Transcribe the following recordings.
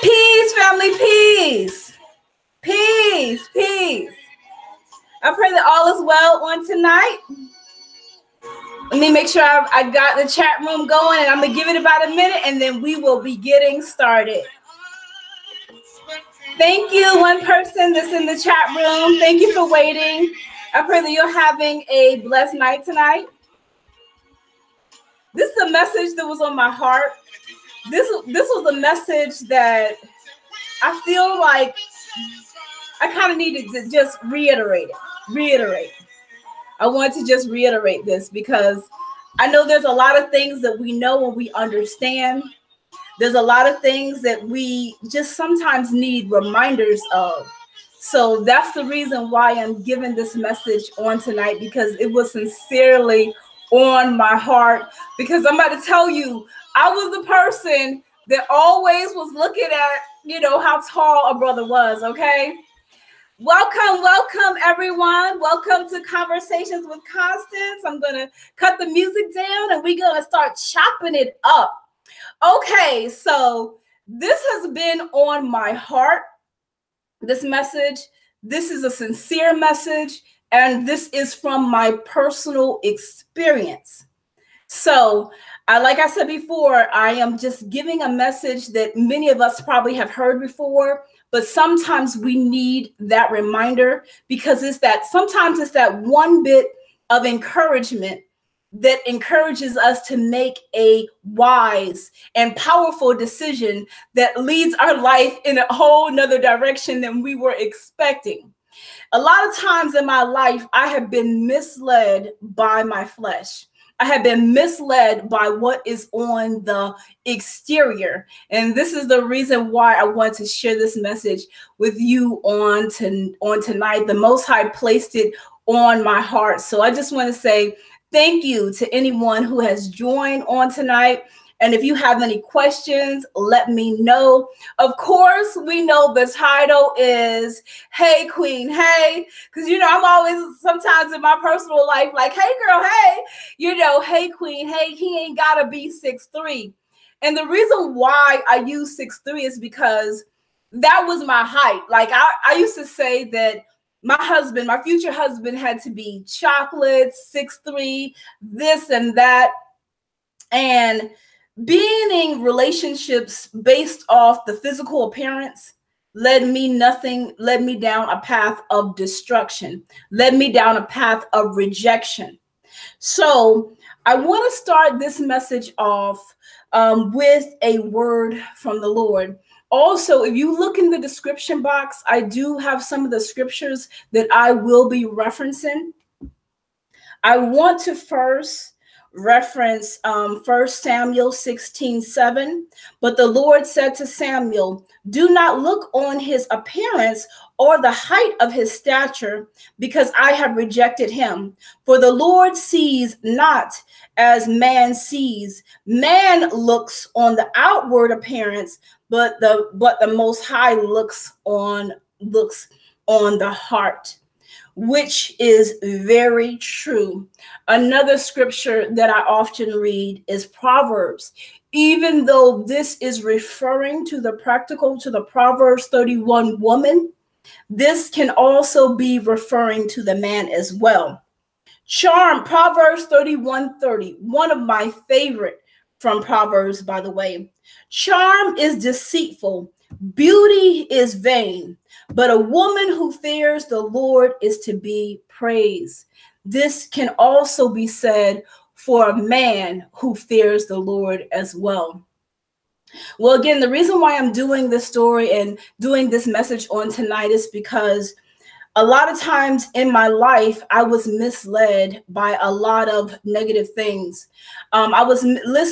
Peace, family, peace. Peace, peace. I pray that all is well on tonight. Let me make sure I got the chat room going, and I'm going to give it about a minute, and then we will be getting started. Thank you, one person that's in the chat room. Thank you for waiting. I pray that you're having a blessed night tonight. This is a message that was on my heart. This was a message that I feel like I kind of needed to just reiterate. I want to just reiterate this because I know there's a lot of things that we know and we understand. There's a lot of things that we just sometimes need reminders of. So that's the reason why I'm giving this message on tonight, because it was sincerely on my heart. Because I'm about to tell you, I was the person that always was looking at, how tall a brother was, okay? Welcome, everyone. Welcome to Conversations with Constance. I'm going to cut the music down and we're going to start chopping it up. Okay, so this has been on my heart, this message. This is a sincere message, and this is from my personal experience. So, like I said before, I am just giving a message that many of us probably have heard before, but sometimes we need that reminder, because sometimes it's that one bit of encouragement that encourages us to make a wise and powerful decision that leads our life in a whole nother direction than we were expecting. A lot of times in my life, I have been misled by my flesh. I have been misled by what is on the exterior. And this is the reason why I want to share this message with you on tonight. The Most High placed it on my heart. So I just want to say thank you to anyone who has joined on tonight. And if you have any questions, let me know. Of course, we know the title is Hey Queen, Hey. Because, I'm always sometimes in my personal life like, hey girl, hey. Hey Queen, hey, he ain't got to be 6'3". And the reason why I use 6'3" is because that was my height. Like I used to say that my future husband had to be chocolate, 6'3", this and that. And being in relationships based off the physical appearance led me down a path of destruction, led me down a path of rejection. So I want to start this message off with a word from the Lord. Also, if you look in the description box, I do have some of the scriptures that I will be referencing. I want to first reference 1 Samuel 16:7. But the Lord said to Samuel, do not look on his appearance or the height of his stature, because I have rejected him. For the Lord sees not as man sees. Man looks on the outward appearance, but the Most High looks on the heart, which is very true. Another scripture that I often read is Proverbs. Even though this is referring to the Proverbs 31 woman, this can also be referring to the man as well. Proverbs 31:30, one of my favorite from Proverbs, by the way. Charm is deceitful, beauty is vain, but a woman who fears the Lord is to be praised. This can also be said for a man who fears the Lord as well. Well, again, the reason why I'm doing this story and doing this message on tonight is because a lot of times in my life, I was misled by a lot of negative things. I was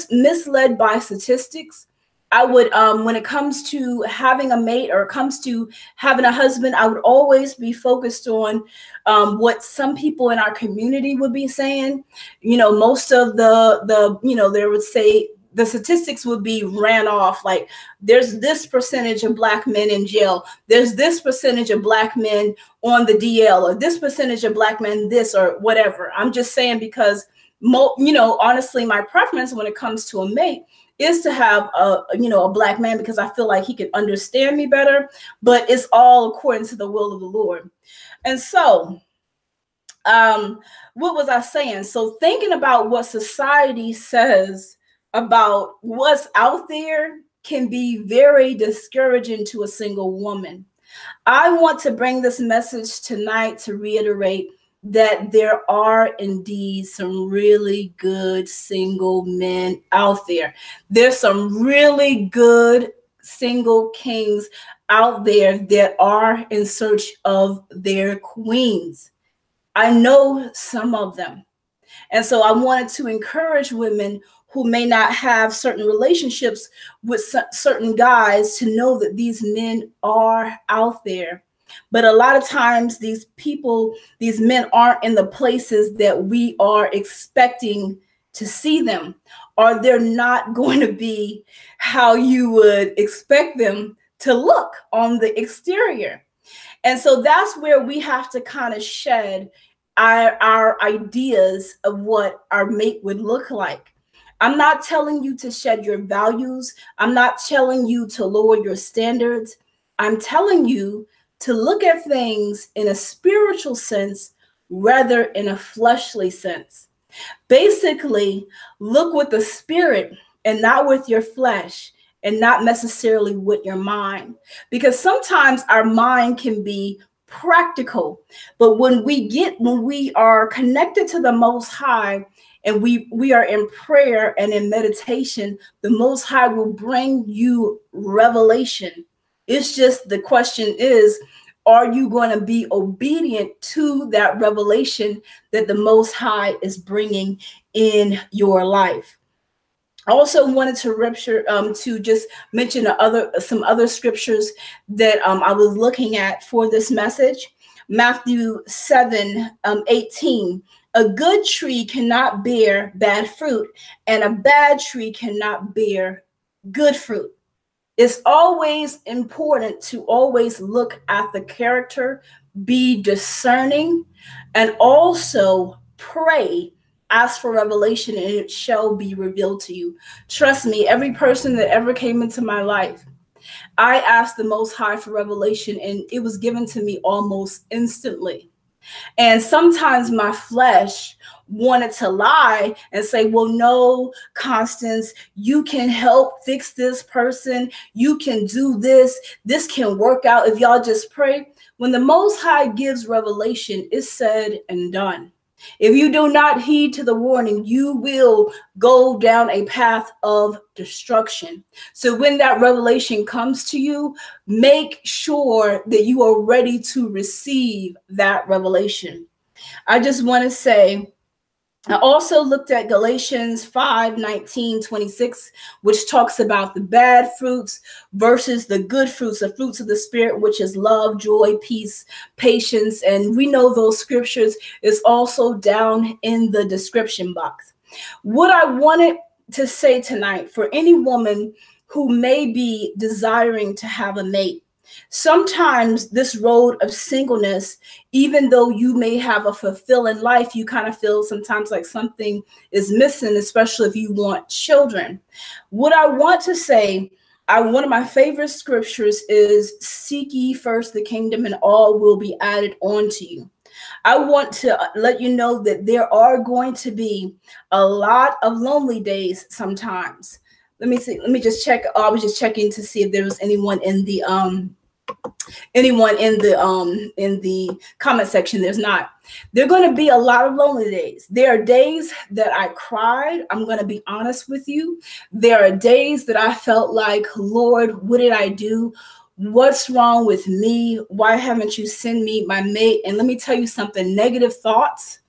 misled by statistics. I would, when it comes to having a mate or it comes to having a husband, I would always be focused on what some people in our community would be saying. Most of they would say the statistics would be ran off. Like, there's this percentage of Black men in jail. There's this percentage of Black men on the DL, or this percentage of Black men, this or whatever. I'm just saying because, honestly, my preference when it comes to a mate is to have a Black man, because I feel like he can understand me better, but it's all according to the will of the Lord. And so what was I saying? So thinking about what society says about what's out there can be very discouraging to a single woman. I want to bring this message tonight to reiterate that there are indeed some really good single men out there. There's some really good single kings out there that are in search of their queens. I know some of them. And so I wanted to encourage women who may not have certain relationships with certain guys to know that these men are out there. But a lot of times these men aren't in the places that we are expecting to see them, or they're not going to be how you would expect them to look on the exterior. And so that's where we have to kind of shed our ideas of what our mate would look like. I'm not telling you to shed your values. I'm not telling you to lower your standards. I'm telling you to look at things in a spiritual sense rather in a fleshly sense. Basically, look with the spirit and not with your flesh, and not necessarily with your mind. Because sometimes our mind can be practical, but when we are connected to the Most High, and we are in prayer and in meditation, the Most High will bring you revelation. It's just, the question is, are you going to be obedient to that revelation that the Most High is bringing in your life? I also wanted to just mention some other scriptures that I was looking at for this message. Matthew 7:18. A good tree cannot bear bad fruit, and a bad tree cannot bear good fruit. It's always important to always look at the character, be discerning, and also pray. Ask for revelation, and it shall be revealed to you. Trust me, every person that ever came into my life, I asked the Most High for revelation, and it was given to me almost instantly. And sometimes my flesh wanted to lie and say, well, no, Constance, you can help fix this person. You can do this. This can work out if y'all just pray. When the Most High gives revelation, it's said and done. If you do not heed to the warning, you will go down a path of destruction. So when that revelation comes to you, make sure that you are ready to receive that revelation. I just want to say, I also looked at Galatians 5:19-26, which talks about the bad fruits versus the good fruits, the fruits of the Spirit, which is love, joy, peace, patience. And we know those scriptures is also down in the description box. What I wanted to say tonight for any woman who may be desiring to have a mate, sometimes this road of singleness, even though you may have a fulfilling life, you kind of feel sometimes like something is missing, especially if you want children. What I want to say, one of my favorite scriptures is, seek ye first the kingdom and all will be added on to you. I want to let you know that there are going to be a lot of lonely days sometimes. Let me see. Let me just check. I was just checking to see if there was anyone in the comment section. There's not. There are going to be a lot of lonely days. There are days that I cried. I'm going to be honest with you. There are days that I felt like, Lord, what did I do? What's wrong with me? Why haven't you sent me my mate? And let me tell you something, negative thoughts,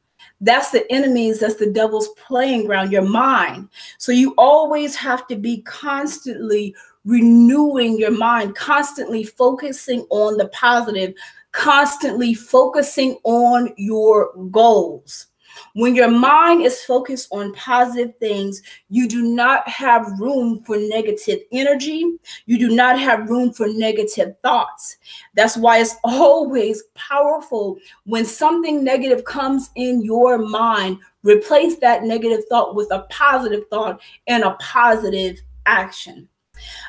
that's the enemy's, that's the devil's playing ground, your mind. So you always have to be constantly renewing your mind, constantly focusing on the positive, constantly focusing on your goals. When your mind is focused on positive things, you do not have room for negative energy. You do not have room for negative thoughts. That's why it's always powerful when something negative comes in your mind, replace that negative thought with a positive thought and a positive action.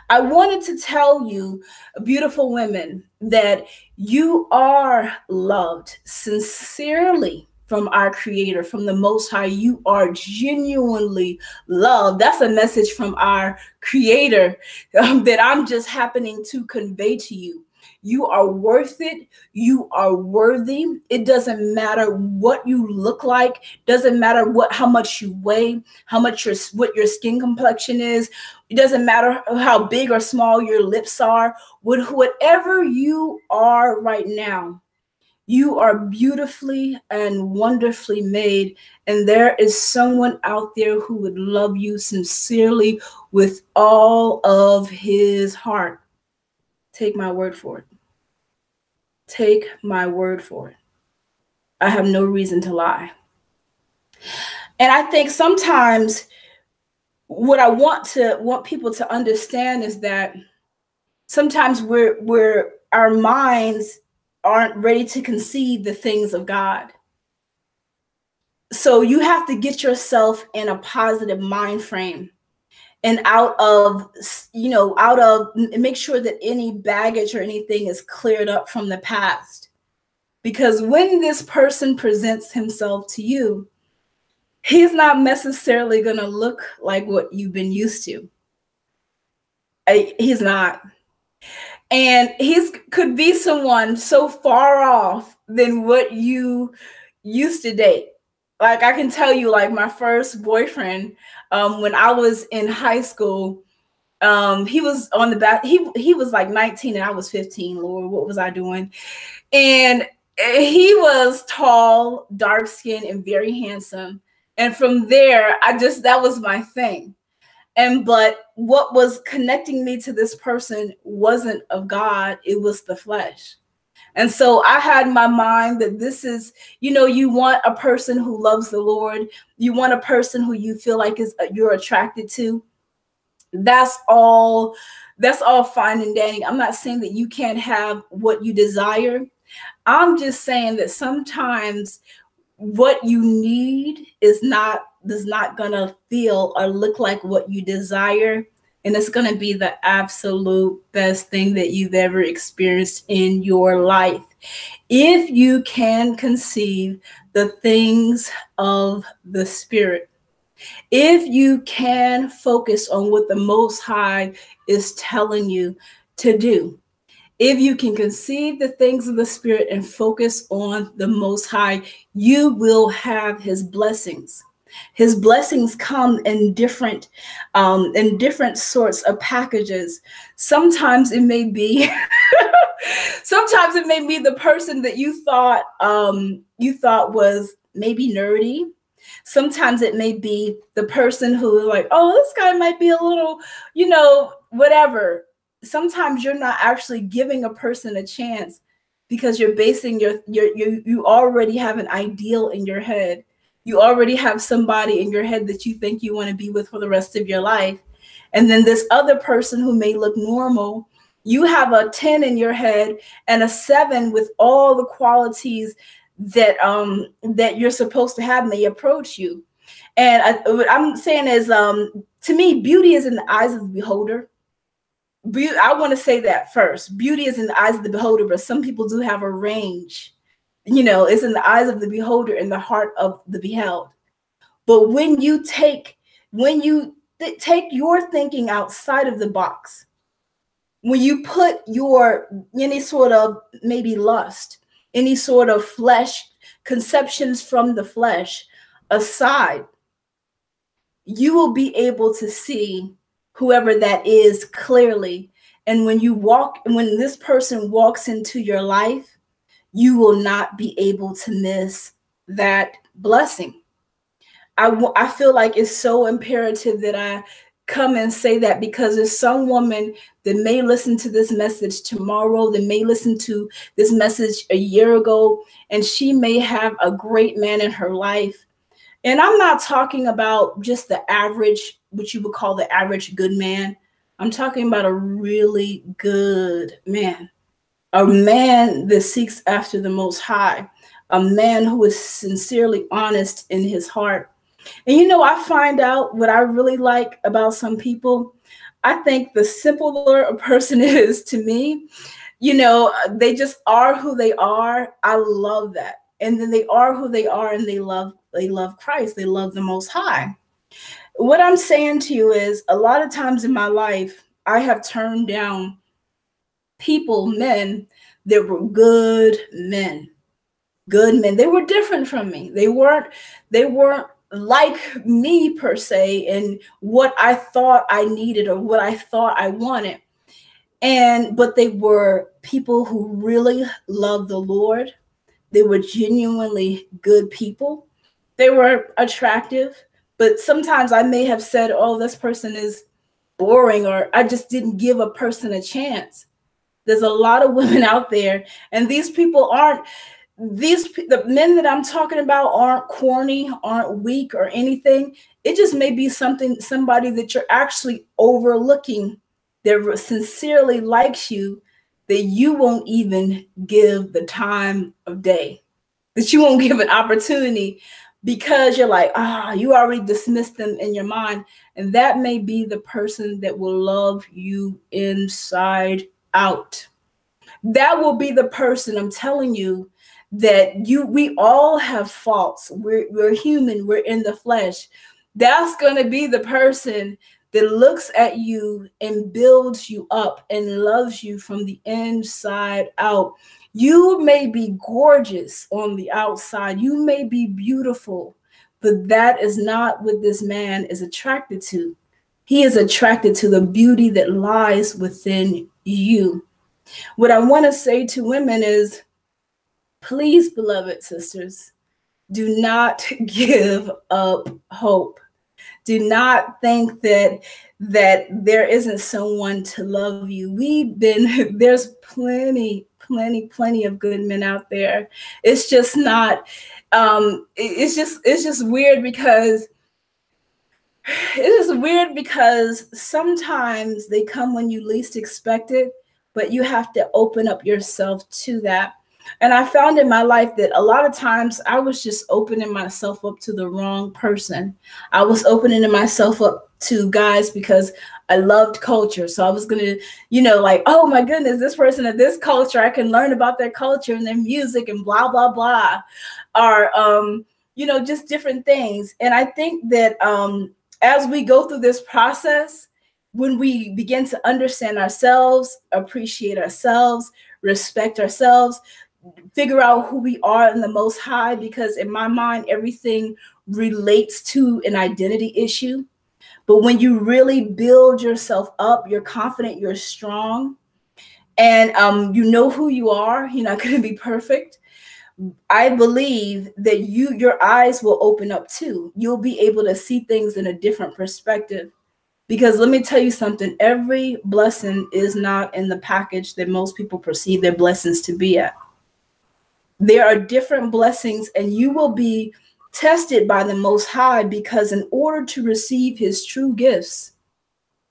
I wanted to tell you, beautiful women, that you are loved sincerely from our Creator, from the Most High. You are genuinely loved. That's a message from our Creator that I'm just happening to convey to you. You are worth it. You are worthy. It doesn't matter what you look like. Doesn't matter how much you weigh, what your skin complexion is. It doesn't matter how big or small your lips are. Whatever you are right now, you are beautifully and wonderfully made. And there is someone out there who would love you sincerely with all of his heart. Take my word for it. Take my word for it. I have no reason to lie. And I think sometimes what I want people to understand is that sometimes our minds aren't ready to conceive the things of God. So you have to get yourself in a positive mind frame and make sure that any baggage or anything is cleared up from the past. Because when this person presents himself to you, he's not necessarily going to look like what you've been used to. He's not. And could be someone so far off than what you used to date. Like I can tell you, like my first boyfriend, when I was in high school, he was on the back. He was like 19 and I was 15. Lord, what was I doing? And he was tall, dark skinned, and very handsome. And from there, that was my thing. But what was connecting me to this person wasn't of God, it was the flesh. And so I had in my mind that this is, you want a person who loves the Lord. You want a person who you feel like you're attracted to. That's all fine and dandy. I'm not saying that you can't have what you desire. I'm just saying that sometimes what you need is not gonna feel or look like what you desire, and it's gonna be the absolute best thing that you've ever experienced in your life if you can conceive the things of the Spirit. If you can focus on what the Most High is telling you to do. If you can conceive the things of the Spirit and focus on the Most High, you will have his blessings. His blessings come in different sorts of packages. Sometimes it may be the person that you thought was maybe nerdy. Sometimes it may be the person who is like, oh, this guy might be a little, whatever. Sometimes you're not actually giving a person a chance because you're basing you already have an ideal in your head. You already have somebody in your head that you think you want to be with for the rest of your life. And then this other person who may look normal, you have a 10 in your head and a 7 with all the qualities that you're supposed to have, may approach you. And what I'm saying is, to me, beauty is in the eyes of the beholder. I want to say that first. Beauty is in the eyes of the beholder, but some people do have a range. It's in the eyes of the beholder and the heart of the beheld. But when you take your thinking outside of the box, when you put any sort of maybe lust, any sort of flesh, conceptions from the flesh aside, you will be able to see whoever that is clearly. And when this person walks into your life, you will not be able to miss that blessing. I feel like it's so imperative that I come and say that, because there's some woman that may listen to this message tomorrow, that may listen to this message a year ago, and she may have a great man in her life. And I'm not talking about just the average, what you would call the average good man. I'm talking about a really good man, a man that seeks after the Most High, a man who is sincerely honest in his heart. And I find out what I really like about some people. I think the simpler a person is to me, they just are who they are. I love that. And then they are who they are, and they love Christ. They love the Most High. What I'm saying to you is, a lot of times in my life, I have turned down men that were good men. Good men. They were different from me. They weren't like me per se, and what I thought I needed or what I thought I wanted. But they were people who really loved the Lord. They were genuinely good people. They were attractive, but sometimes I may have said, oh, this person is boring, or I just didn't give a person a chance. There's a lot of women out there, and these people aren't, the men that I'm talking about aren't corny, aren't weak or anything. It just may be somebody that you're actually overlooking that sincerely likes you, that you won't even give the time of day, that you won't give an opportunity, because you're like, you already dismissed them in your mind. And that may be the person that will love you inside out. That will be the person, I'm telling you, that we all have faults. We're human. We're in the flesh. That's going to be the person that looks at you and builds you up and loves you from the inside out. You may be gorgeous on the outside. You may be beautiful, but that is not what this man is attracted to. He is attracted to the beauty that lies within you. What I want to say to women is, please, beloved sisters, do not give up hope. Do not think that there isn't someone to love you. There's plenty of good men out there. It's just not, it's just weird because sometimes they come when you least expect it, but you have to open up yourself to that. And I found in my life that a lot of times I was just opening myself up to the wrong person. I was opening myself up to guys because I loved culture. So I was going to, like, oh my goodness, this person of this culture, I can learn about their culture and their music and blah, blah, blah. Or, just different things. And I think that as we go through this process, when we begin to understand ourselves, appreciate ourselves, respect ourselves, figure out who we are in the Most High, because in my mind, everything relates to an identity issue. But when you really build yourself up, you're confident, you're strong, and you know who you are. You're not going to be perfect. I believe that your eyes will open up too. You'll be able to see things in a different perspective. Because let me tell you something, every blessing is not in the package that most people perceive their blessings to be at. There are different blessings, and you will be tested by the Most High, because in order to receive his true gifts,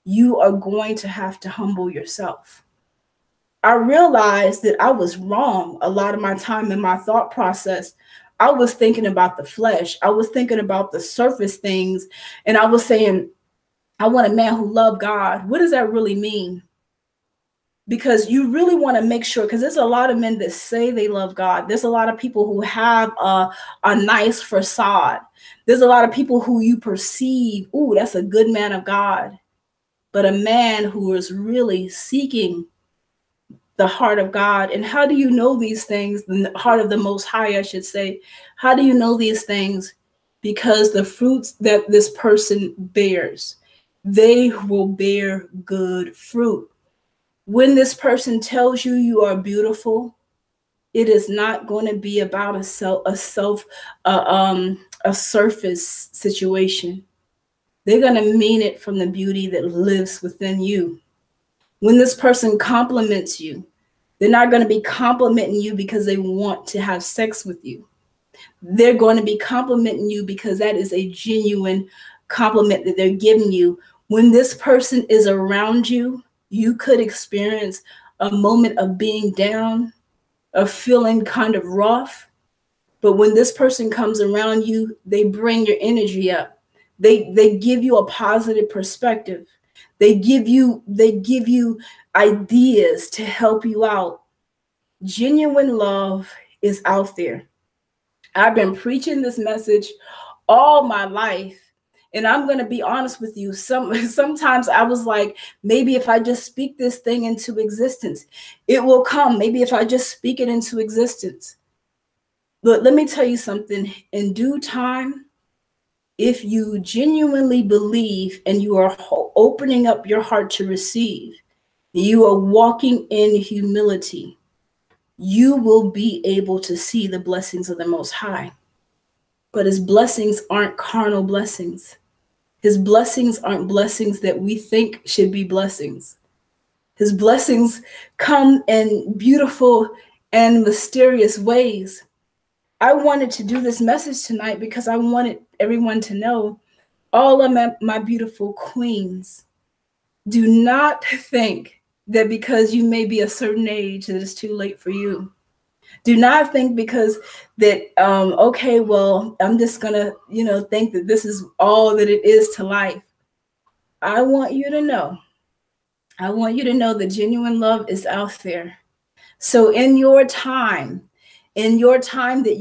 you are going to have to humble yourself. I realized that I was wrong a lot of my time in my thought process. I was thinking about the flesh. I was thinking about the surface things, and I was saying, I want a man who loved God. What does that really mean? Because you really want to make sure, because there's a lot of men that say they love God. There's a lot of people who have a nice facade. There's a lot of people who you perceive, ooh, that's a good man of God. But a man who is really seeking the heart of God. And how do you know these things? The heart of the Most High, I should say. How do you know these things? Because the fruits that this person bears, they will bear good fruit. When this person tells you you are beautiful, it is not going to be about a surface situation. They're going to mean it from the beauty that lives within you. When this person compliments you, they're not going to be complimenting you because they want to have sex with you. They're going to be complimenting you because that is a genuine compliment that they're giving you. When this person is around you, you could experience a moment of being down, of feeling kind of rough. But when this person comes around you, they bring your energy up. They give you a positive perspective. They give you ideas to help you out. Genuine love is out there. I've been preaching this message all my life. And I'm going to be honest with you. Sometimes I was like, maybe if I just speak this thing into existence, it will come. Maybe if I just speak it into existence. But let me tell you something. In due time, if you genuinely believe and you are opening up your heart to receive, you are walking in humility, you will be able to see the blessings of the Most High. But his blessings aren't carnal blessings. His blessings aren't blessings that we think should be blessings. His blessings come in beautiful and mysterious ways. I wanted to do this message tonight because I wanted everyone to know, all of my beautiful queens, do not think that because you may be a certain age that it's too late for you. Do not think because that, okay, well, I'm just going to, think that this is all that it is to life. I want you to know that genuine love is out there. So in your time that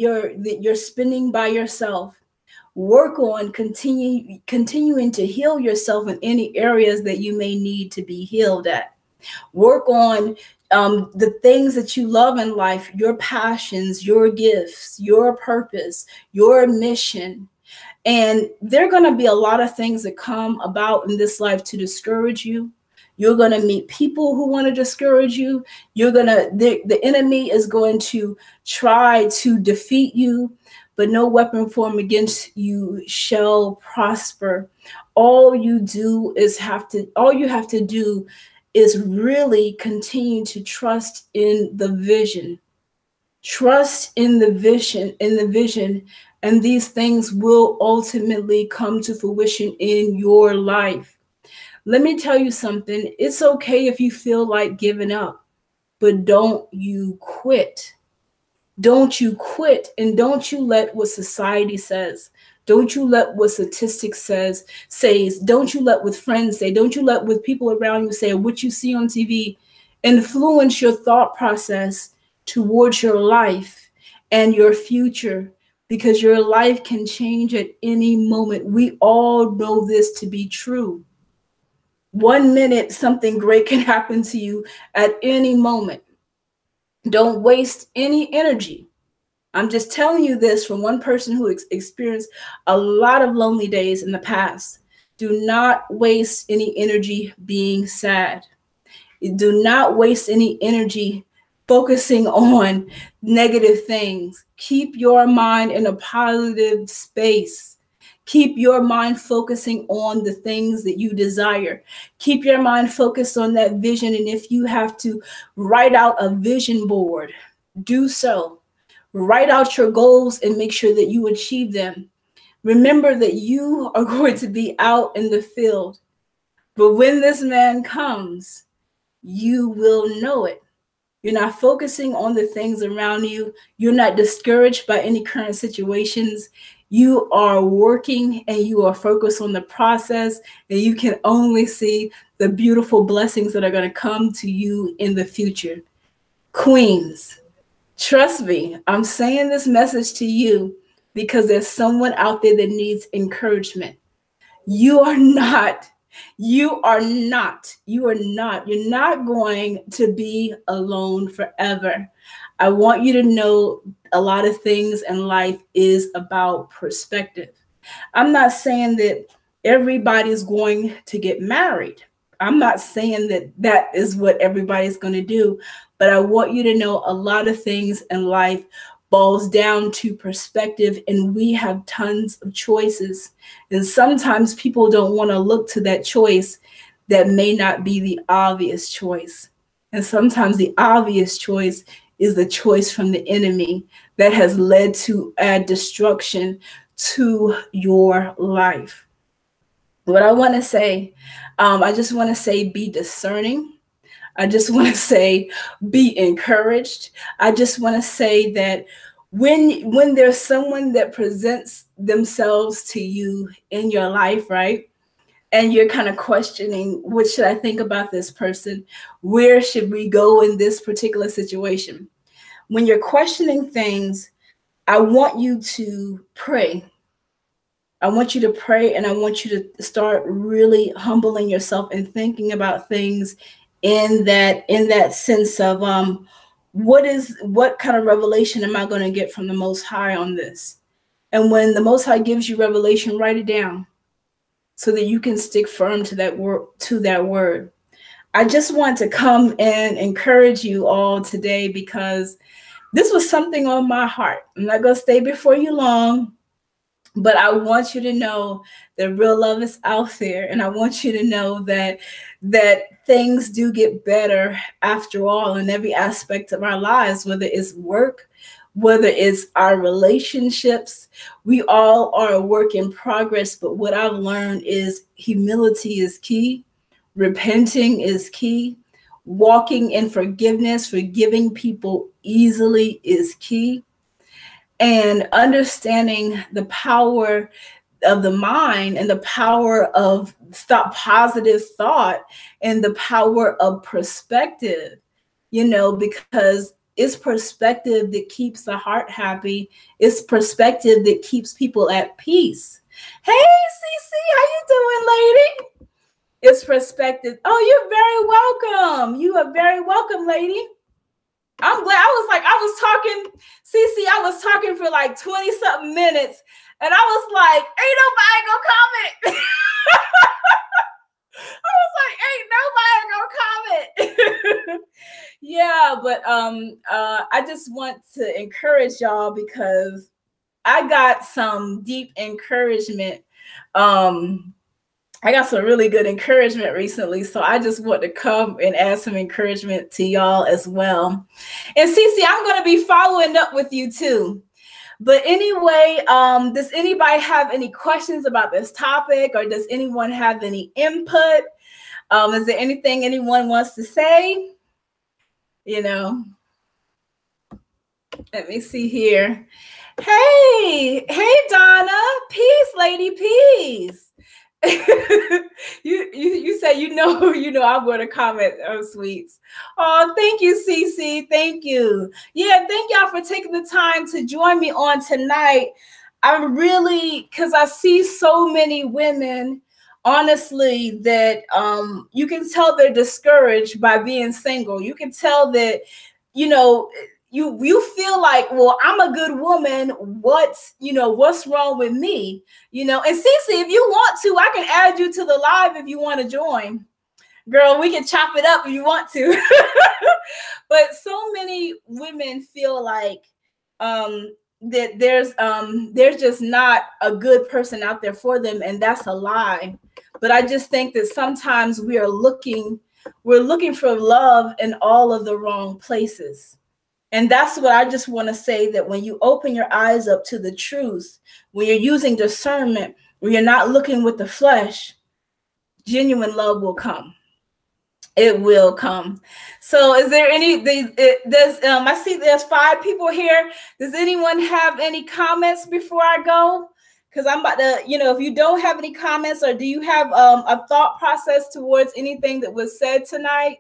you're spending by yourself, work on continuing to heal yourself in any areas that you may need to be healed at. Work on the things that you love in life, your passions, your gifts, your purpose, your mission. And there are going to be a lot of things that come about in this life to discourage you. You're going to meet people who want to discourage you. The enemy is going to try to defeat you, but no weapon formed against you shall prosper. All you have to do is really continue to trust in the vision. Trust in the vision, and these things will ultimately come to fruition in your life. Let me tell you something. It's okay if you feel like giving up, but don't you quit. Don't you quit, and don't you let what society says. Don't you let what statistics says. Don't you let what friends say. Don't you let what people around you say, or what you see on TV, influence your thought process towards your life and your future, because your life can change at any moment. We all know this to be true. 1 minute, something great can happen to you at any moment. Don't waste any energy. I'm just telling you this from one person who experienced a lot of lonely days in the past. Do not waste any energy being sad. Do not waste any energy focusing on negative things. Keep your mind in a positive space. Keep your mind focusing on the things that you desire. Keep your mind focused on that vision. And if you have to write out a vision board, do so. Write out your goals and make sure that you achieve them. Remember that you are going to be out in the field. But when this man comes, you will know it. You're not focusing on the things around you. You're not discouraged by any current situations. You are working and you are focused on the process, and you can only see the beautiful blessings that are going to come to you in the future. Queens, trust me, I'm saying this message to you because there's someone out there that needs encouragement. You're not going to be alone forever. I want you to know a lot of things in life is about perspective. I'm not saying that everybody's going to get married. I'm not saying that is what everybody's going to do, but I want you to know a lot of things in life boils down to perspective, and we have tons of choices. And sometimes people don't want to look to that choice that may not be the obvious choice. And sometimes the obvious choice is the choice from the enemy that has led to add destruction to your life. What I want to say, I just want to say, be discerning. I just want to say, be encouraged. I just want to say that when there's someone that presents themselves to you in your life, right? and you're kind of questioning, what should I think about this person? Where should we go in this particular situation? When you're questioning things, I want you to pray. I want you to pray, and I want you to start really humbling yourself and thinking about things in that sense of what kind of revelation am I going to get from the Most High on this? And when the Most High gives you revelation, write it down so that you can stick firm to that word. I just want to come and encourage you all today, because this was something on my heart. I'm not going to stay before you long, but I want you to know that real love is out there. And I want you to know that things do get better after all in every aspect of our lives, whether it's work, whether it's our relationships. We all are a work in progress. But what I've learned is humility is key. Repenting is key. Walking in forgiveness, forgiving people easily is key. And understanding the power of the mind and the power of positive thought and the power of perspective, because it's perspective that keeps the heart happy. It's perspective that keeps people at peace. Hey, CeCe, how you doing, lady? It's perspective. Oh, you're very welcome. You are very welcome, lady. I'm glad. I was talking for like 20 something minutes, and I was like, ain't nobody gonna comment. I was like, ain't nobody gonna comment. Yeah, but I just want to encourage y'all, because I got some deep encouragement. I got some really good encouragement recently, so I just want to come and add some encouragement to y'all as well. And CeCe, I'm going to be following up with you too. But anyway, does anybody have any questions about this topic, or does anyone have any input? Is there anything anyone wants to say? Let me see here. Hey, Donna, peace, lady, peace. you say I'm going to comment. Oh, sweets. Oh, thank you, CeCe. Thank you. Yeah, thank y'all for taking the time to join me on tonight. I'm really, because I see so many women, honestly, that you can tell they're discouraged by being single. You can tell that, you feel like, well, I'm a good woman. What's wrong with me? And CeCe, if you want to, I can add you to the live if you want to join. Girl, we can chop it up if you want to. But so many women feel like that there's just not a good person out there for them, and that's a lie. But I just think that sometimes we're looking for love in all of the wrong places. And that's what I just want to say, that when you open your eyes up to the truth, when you're using discernment, when you're not looking with the flesh, genuine love will come. It will come. So is there I see there's 5 people here. Does anyone have any comments before I go? Because I'm about to, if you don't have any comments, or do you have a thought process towards anything that was said tonight?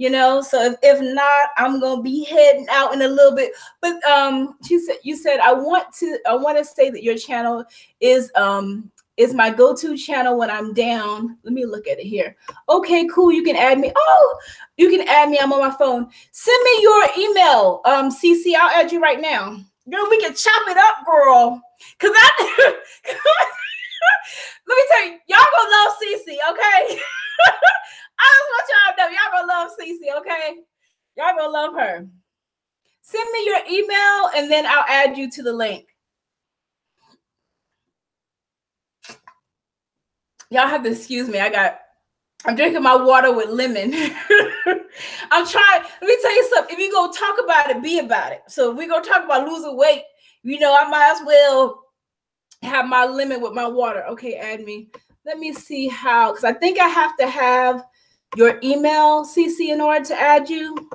So if not, I'm gonna be heading out in a little bit. But you said I want to say that your channel is my go-to channel when I'm down. Let me look at it here. Okay, cool. You can add me. Oh, you can add me. I'm on my phone. Send me your email, CeCe. I'll add you right now. Girl, we can chop it up, girl. Cause let me tell you, y'all gonna love CeCe, okay? I just want y'all to know, y'all gonna love CeCe, okay? Y'all gonna love her. Send me your email, and then I'll add you to the link. Y'all have to excuse me. I'm drinking my water with lemon. I'm trying. Let me tell you something. If you go talk about it, be about it. So if we go talk about losing weight, I might as well have my lemon with my water. Okay, add me. Let me see how, because I think I have to have your email, CeCe, in order to add you.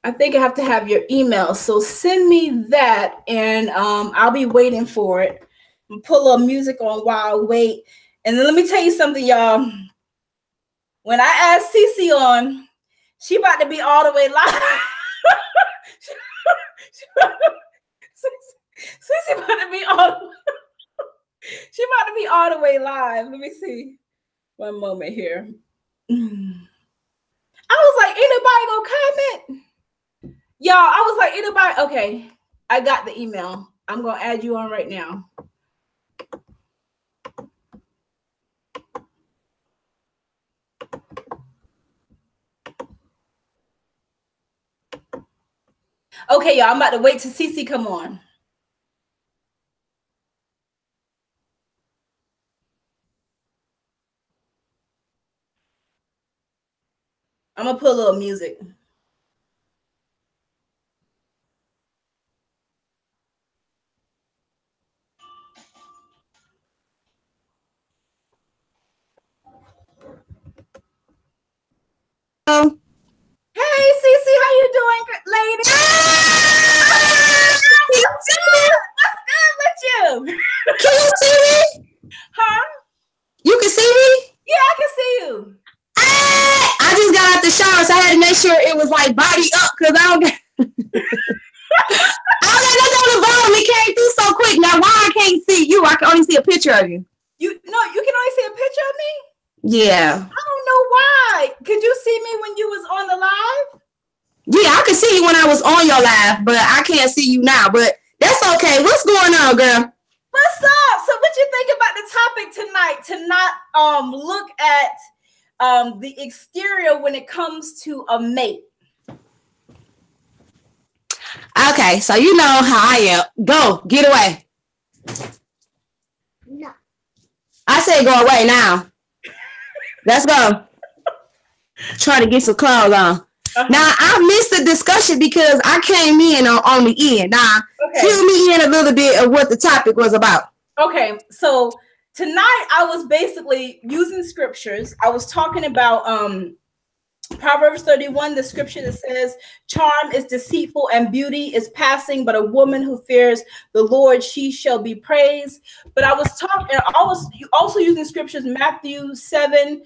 I think I have to have your email. So send me that, and I'll be waiting for it. Put a little music on while I wait. And then let me tell you something, y'all. When I asked CeCe on, she about to be all the way live. CeCe about to be all. She about to be all the way live. Let me see. One moment here. I was like, ain't nobody gonna comment? Y'all, I was like, ain't nobody. Okay, I got the email. I'm gonna add you on right now. Okay, y'all, I'm about to wait till CeCe come on. I'm gonna put a little music. Hey, CeCe, how you doing, lady? What's good with you? Can you see me? Huh? You can see me? Yeah, I can see you. I just got out the shower, so I had to make sure it was like body up because I don't got nothing on the bottom. It came through so quick. Now why I can't see you? I can only see a picture of you. You can only see a picture of me? Yeah. I don't know why. Could you see me when you was on the live? Yeah, I could see you when I was on your live, but I can't see you now. But that's okay. What's going on, girl? What's up? So what you think about the topic tonight? To not look at the exterior when it comes to a mate. Okay, so you know how I am. Go, get away. No. I say go away now. Let's go. Try to get some clothes on. Now, I missed the discussion because I came in on the end. Now, fill me in a little bit of what the topic was about. Okay, so tonight I was basically using scriptures. I was talking about Proverbs 31, the scripture that says, charm is deceitful and beauty is passing, but a woman who fears the Lord, she shall be praised. But I was talking, I was also using scriptures, Matthew 7-18,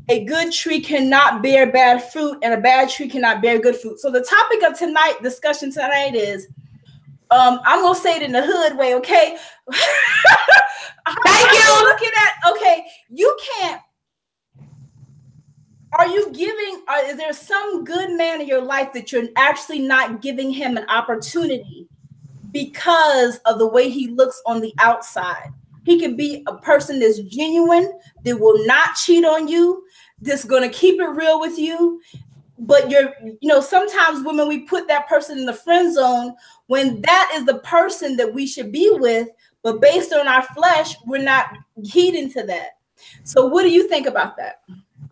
a good tree cannot bear bad fruit and a bad tree cannot bear good fruit. So the topic of discussion tonight is, I'm going to say it in the hood way, okay? Thank you. Looking at, okay, you can't, are you giving, is there some good man in your life that you're actually not giving him an opportunity because of the way he looks on the outside? He could be a person that's genuine, that will not cheat on you, that's going to keep it real with you. But sometimes women, we put that person in the friend zone when that is the person that we should be with, but based on our flesh, we're not heeding to that. So what do you think about that?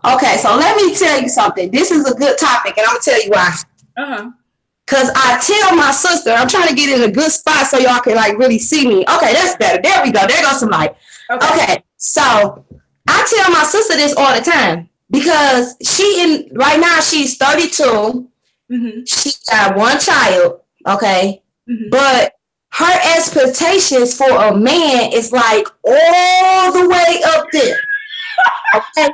Okay, so let me tell you something. This is a good topic, and I'm going to tell you why. Because I tell my sister, I'm trying to get in a good spot so y'all can like really see me. Okay, that's better. There we go. There goes some light. Okay, so I tell my sister this all the time because right now she's 32. She got one child, okay? But her expectations for a man is like all the way up there. Okay?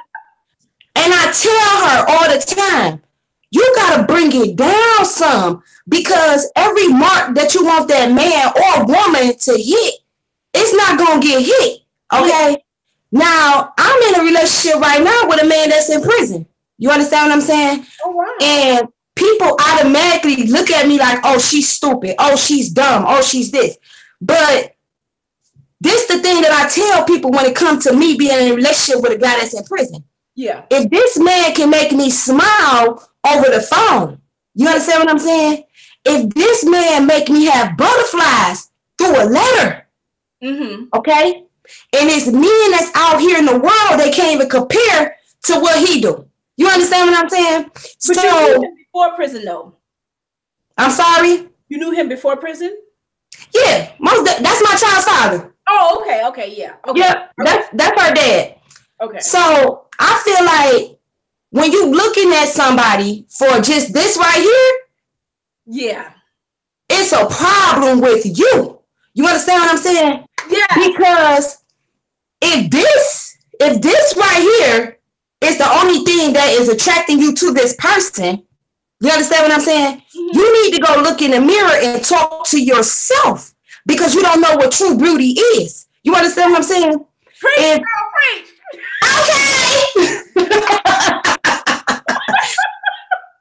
And I tell her all the time, you got to bring it down some because every mark that you want that man or woman to hit, it's not going to get hit. Okay. Now, I'm in a relationship right now with a man that's in prison. You understand what I'm saying? Oh, wow. And people automatically look at me like, oh, she's stupid. Oh, she's dumb. Oh, she's this. But this is the thing that I tell people when it comes to me being in a relationship with a guy that's in prison. Yeah. If this man can make me smile over the phone, you understand what I'm saying? If this man make me have butterflies through a letter, okay? And it's men that's out here in the world, they can't even compare to what he do. You understand what I'm saying? But you knew him before prison, though. I'm sorry? You knew him before prison? Yeah, that's my child's father. Oh, okay, yeah. Okay. Yeah, that's her dad. Okay. So I feel like when you looking at somebody for just this right here, yeah, it's a problem with you. You understand what I'm saying? Yeah. Because if this right here is the only thing that is attracting you to this person, you understand what I'm saying? Mm-hmm. You need to go look in the mirror and talk to yourself, because you don't know what true beauty is. You understand what I'm saying? Preach, girl, preach. Okay.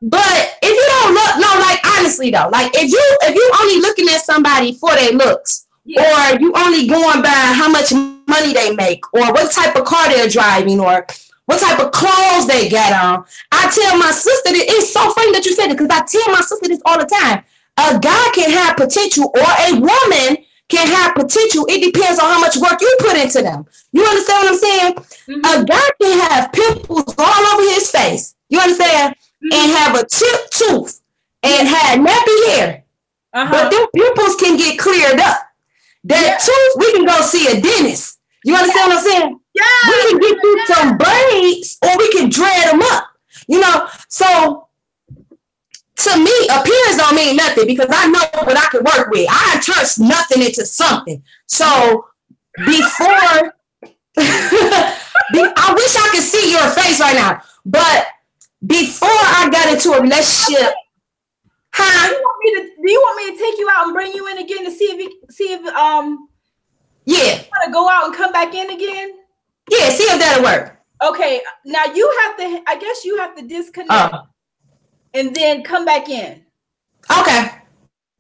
But if you don't look, no, like honestly though, like if you only looking at somebody for their looks, or you only going by how much money they make, or what type of car they're driving, or what type of clothes they got on. I tell my sister that it's so funny that you said it, because I tell my sister this all the time. A guy can have potential, or a woman can have potential. It depends on how much work you put into them. You understand what I'm saying? Mm-hmm. A guy can have pimples all over his face. You understand? Mm-hmm. And have a chipped tooth and have nappy hair. But them pimples can get cleared up. That tooth, we can go see a dentist. You understand what I'm saying? Yeah. We can get you some braids, or we can dread them up. You know, so to me, appearance don't mean nothing, because I know what I can work with. I turn nothing into something. So before, I wish I could see your face right now, but before I got into a relationship, do you want me to take you out and bring you in again to see if yeah, want to go out and come back in again? Yeah, see if that'll work. Okay, now you have to, I guess you have to disconnect and then come back in. Okay.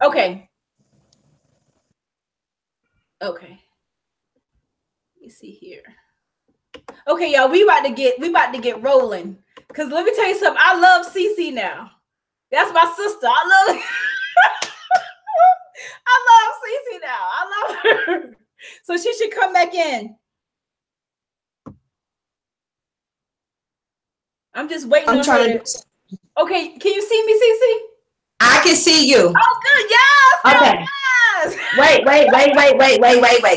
Okay. Let me see here. Okay, y'all, we about to get rolling. Cause let me tell you something. I love CeCe now. That's my sister. I love CeCe now. I love her. So she should come back in. I'm just waiting on her. Okay, can you see me, CeCe? I can see you. Oh, good. Yes. Okay. Yes. Wait.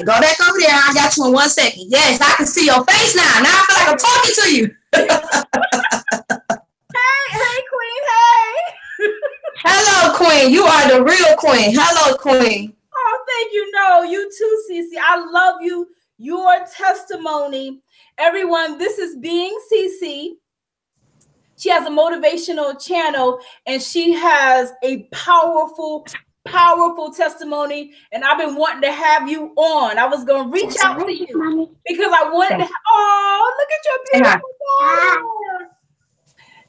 Go back over there. I got you in 1 second. Yes, I can see your face now. Now I feel like I'm talking to you. Hey, queen. Hey. Hello, queen. You are the real queen. Hello, queen. Oh, thank you. No, you too, CeCe. I love you. Your testimony. Everyone, this is Being CeCe. She has a motivational channel, and she has a powerful testimony. And I've been wanting to have you on. I was going to reach out to you because I wanted to. Oh, look at your beautiful daughter.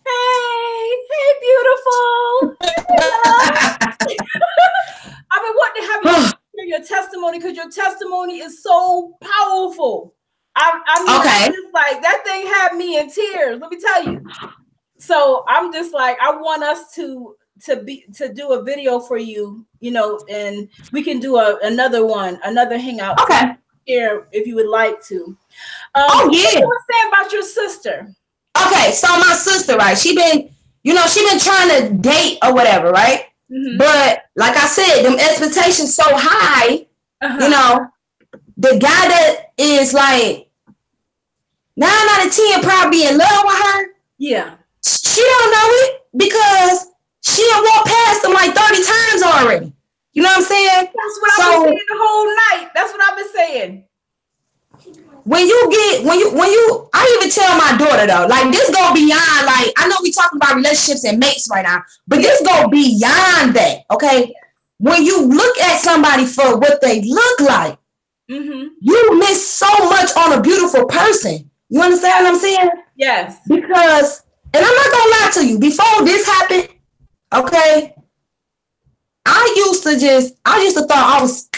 Hey, beautiful. I've been wanting to have you share your testimony, because your testimony is so powerful. I mean, it's like that thing had me in tears. Let me tell you. So I'm just like, I want us to do a video for you, you know, and we can do another hangout. Okay. Here, if you would like to. Yeah. What you were saying about your sister? Okay, so my sister, right? She been trying to date or whatever, right? Mm-hmm. But like I said, them expectations so high. You know, the guy that is like 9 out of 10 probably in love with her. Yeah. She don't know it because she done walked past them like 30 times already. You know what I'm saying? That's what I've been saying the whole night. That's what I've been saying. I even tell my daughter though, like this go beyond, like, I know we talking about relationships and mates right now, but this go beyond that, okay? When you look at somebody for what they look like, you miss so much on a beautiful person. You understand what I'm saying? Yes. Because, and I'm not gonna lie to you, before this happened, okay, I used to thought I was,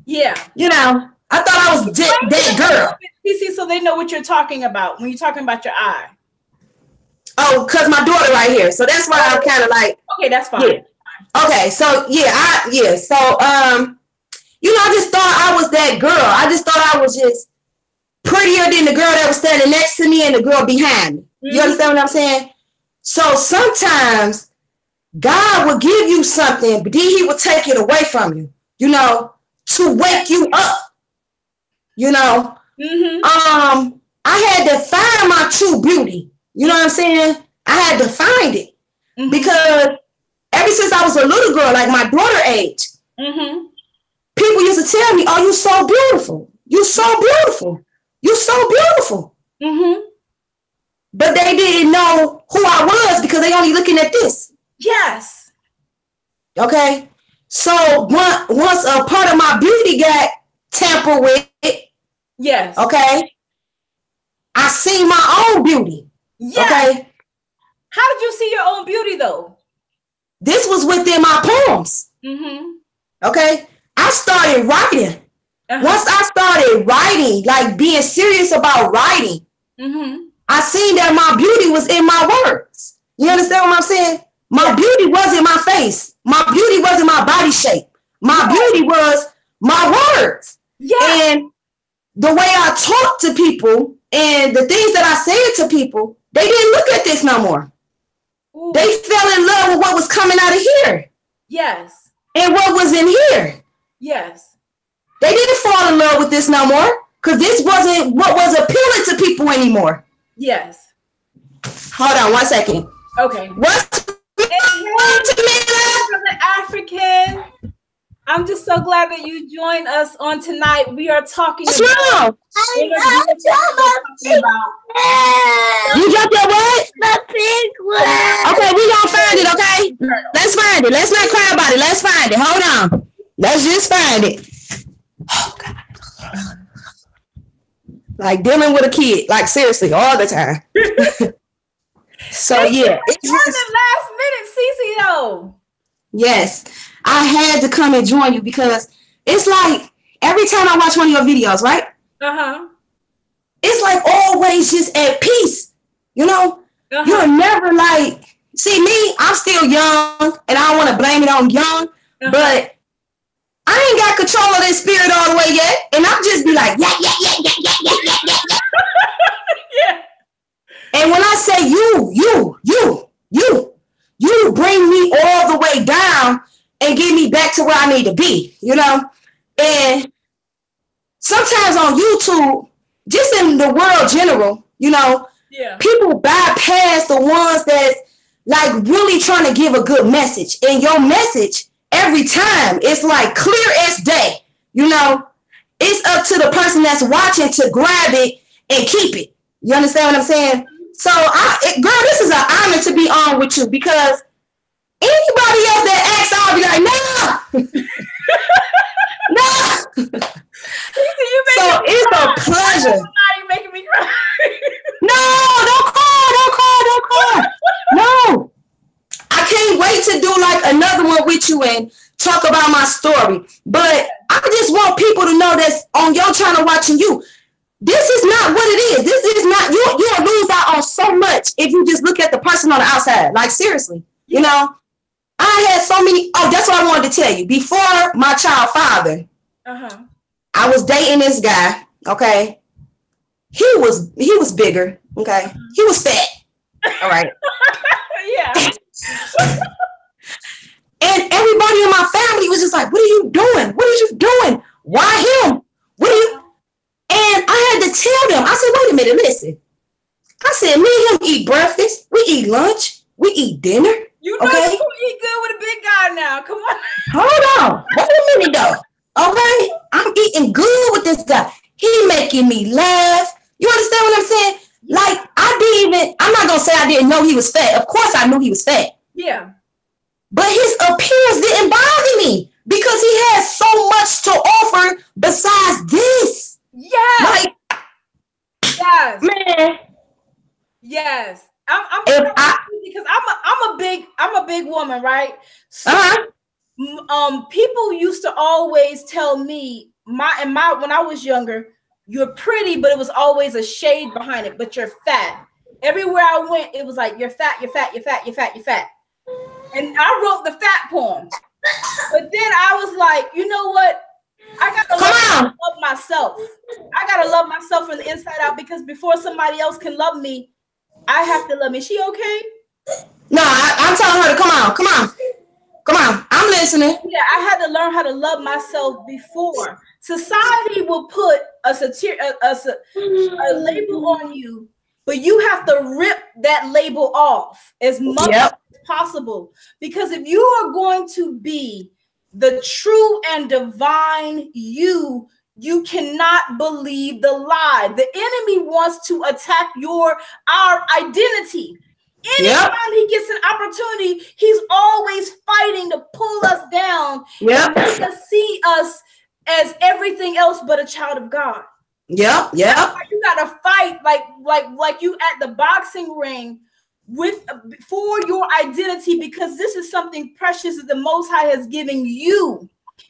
you know, I thought I was that girl. CeCe, so they know what you're talking about when you're talking about your eye. Oh, because my daughter right here. So that's why I'm kind of like. Okay, that's fine. Yeah. Okay, so So, you know, I just thought I was that girl. I just thought I was just prettier than the girl that was standing next to me and the girl behind me. You understand what I'm saying? So sometimes God will give you something, but then he will take it away from you, you know, to wake you up. You know, I had to find my true beauty. You know what I'm saying? I had to find it because ever since I was a little girl, like my daughter age, people used to tell me, "Oh, you're so beautiful." You so beautiful. You so beautiful. Mm-hmm. But they didn't know who I was because they only looking at this. Yes. Okay. So once a part of my beauty got tampered with, yes. Okay. I see my own beauty. Yes. Okay. How did you see your own beauty though? This was within my poems. Mm-hmm. Okay. I started writing. Once I started writing, like being serious about writing, I seen that my beauty was in my words. You understand what I'm saying? My beauty wasn't my face. My beauty wasn't my body shape. My beauty was my words. And the way I talk to people and the things that I said to people, they didn't look at this no more. Ooh. They fell in love with what was coming out of here. Yes. And what was in here. Yes. They didn't fall in love with this no more because this wasn't what was appealing to people anymore. Yes. Hold on 1 second. Okay. What's from the African? I'm just so glad that you joined us on tonight. We are talking about. You dropped your what? The pink one. Okay, we gonna find it. Okay, let's find it. Let's not cry about it. Let's find it. Hold on. Let's just find it. Oh God. Like dealing with a kid, like seriously, all the time. So yeah, it's the last minute, CeCe though. Yes, I had to come and join you because it's like every time I watch one of your videos, right? It's like always just at peace, you know. You're never like, see me, I'm still young, and I don't want to blame it on young, but I ain't got control of this spirit all the way yet, and I'll just be like, yeah. And when I say you bring me all the way down and get me back to where I need to be, you know? And sometimes on YouTube, just in the world general, you know, people bypass the ones that like really trying to give a good message. And your message every time it's like clear as day, you know? It's up to the person that's watching to grab it and keep it. You understand what I'm saying? So, girl, this is an honor to be on with you because anybody else that asks, I'll be like, no. No. So it's a pleasure. You're making me cry. No, don't cry. No. I can't wait to do like another one with you and talk about my story. But I just want people to know that's on your channel watching you. This is not what it is. This is not, you'll lose out on so much if you just look at the person on the outside. Like, seriously, you know, I had so many, that's what I wanted to tell you. Before my child father, I was dating this guy, okay? He was bigger, okay? He was fat, all right? And everybody in my family was just like, what are you doing? What are you doing? Why him? What are you? And I had to tell them, I said, wait a minute, listen. I said, me and him eat breakfast. We eat lunch. We eat dinner. You know you eat good with a big guy now. Come on. Hold on. Wait a minute, though. Okay? I'm eating good with this guy. He making me laugh. You understand what I'm saying? Like, I'm not going to say I didn't know he was fat. Of course I knew he was fat. Yeah. But his appearance didn't bother me because he had so much to offer besides this. Yes. Like, yes. Man. Yes. Because I'm a big woman, right? So, people used to always tell me when I was younger, you're pretty, but it was always a shade behind it, but you're fat. Everywhere I went, it was like, you're fat, you're fat, you're fat, you're fat, you're fat. And I wrote the fat poem. But then I was like, you know what? I gotta love myself. I gotta love myself from the inside out because before somebody else can love me, I have to love me. Is she okay? No, I'm telling her to come on. I'm listening. Yeah, I had to learn how to love myself before. Society will put a label on you, but you have to rip that label off as much as possible. Because if you are going to be the true and divine you You cannot believe the lie. The enemy wants to attack our identity. Anytime he gets an opportunity, he's always fighting to pull us down and make us see us as everything else but a child of God. Yeah. You gotta fight like you at the boxing ring for your identity, because this is something precious that the Most High has given you.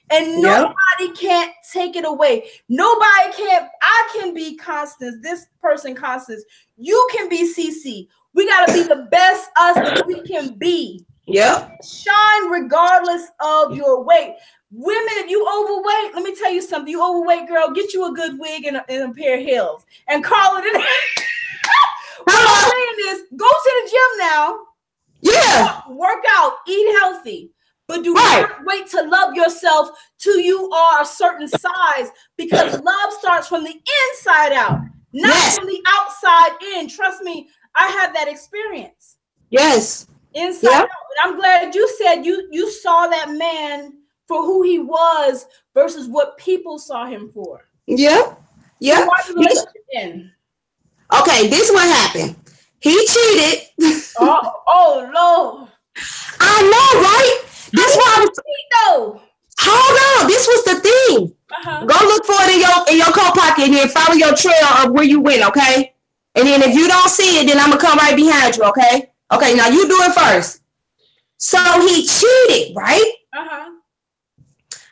And nobody can't take it away. Nobody can. I can be Constance, this person Constance. You can be CeCe. We got to be the best us that we can be. Shine regardless of your weight. Women, if you overweight, let me tell you something. You overweight, girl, get you a good wig and a pair of heels and call it an What I'm saying is, go to the gym now. Work out, eat healthy. But do not wait to love yourself till you are a certain size, because love starts from the inside out, not from the outside in. Trust me, I have that experience. Inside out. And I'm glad you said you saw that man for who he was versus what people saw him for. So why the relationship end? Okay, this what happened. He cheated. Oh Lord. I know, right? This was hold on. This was the thing. Go look for it in your coat pocket and then follow your trail of where you went, okay? And then if you don't see it, then I'm gonna come right behind you, okay? Okay, now you do it first. So he cheated, right?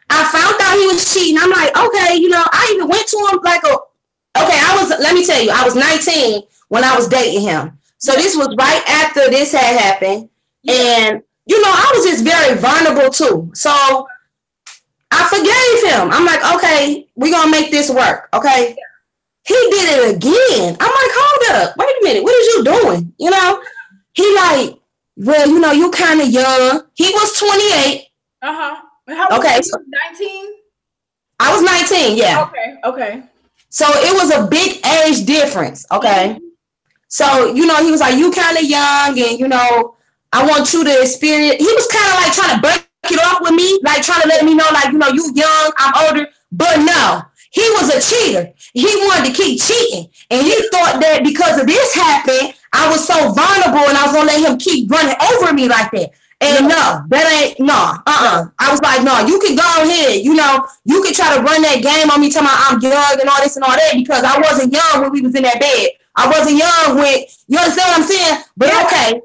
I found out he was cheating. I'm like, okay, I even went to him let me tell you, I was 19 when I was dating him. So this was right after this had happened. And I was just very vulnerable too. So I forgave him. I'm like, okay, we're going to make this work. Okay. He did it again. I'm like, hold up. Wait a minute. What is you doing? He like, well, you kind of young. He was 28. How old was you? 19? I was 19. Yeah. Okay. So it was a big age difference. Okay. So, he was like, you kind of young and, I want you to experience. He was kind of like trying to break it off with me, like trying to let me know, like, you young, I'm older. But no, he was a cheater. He wanted to keep cheating. And he thought that because of this happened, I was so vulnerable and I was going to let him keep running over me like that. And no, that ain't, no. I was like, no, you can go ahead. You can try to run that game on me, telling me I'm young and all this and all that, because I wasn't young when we was in that bed. I wasn't young when, you understand what I'm saying? But okay.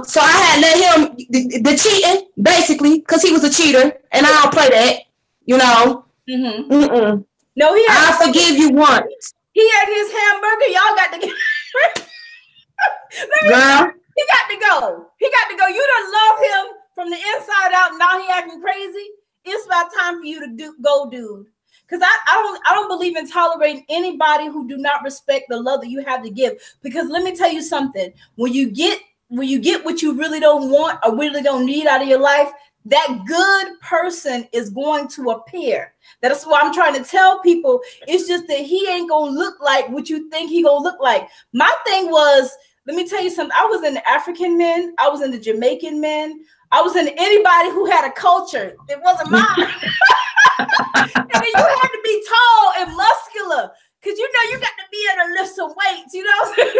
So I had let him, the cheating, basically, because he was a cheater, and I don't play that, No, I'll forgive you once. He had his hamburger, y'all got to get Girl. He got to go. You done love him from the inside out, and now he acting crazy. It's about time for you to go, dude. Because I don't believe in tolerating anybody who do not respect the love that you have to give. Because let me tell you something, when you get what you really don't want or really don't need out of your life, that good person is going to appear. That's what I'm trying to tell people. It's just that he ain't gonna look like what you think he gonna look like. My thing was, let me tell you something. I was in the African men. I was in the Jamaican men. I was in anybody who had a culture. It wasn't mine. And then you had to be tall and muscular, because you got to be able to lift some weights. Okay.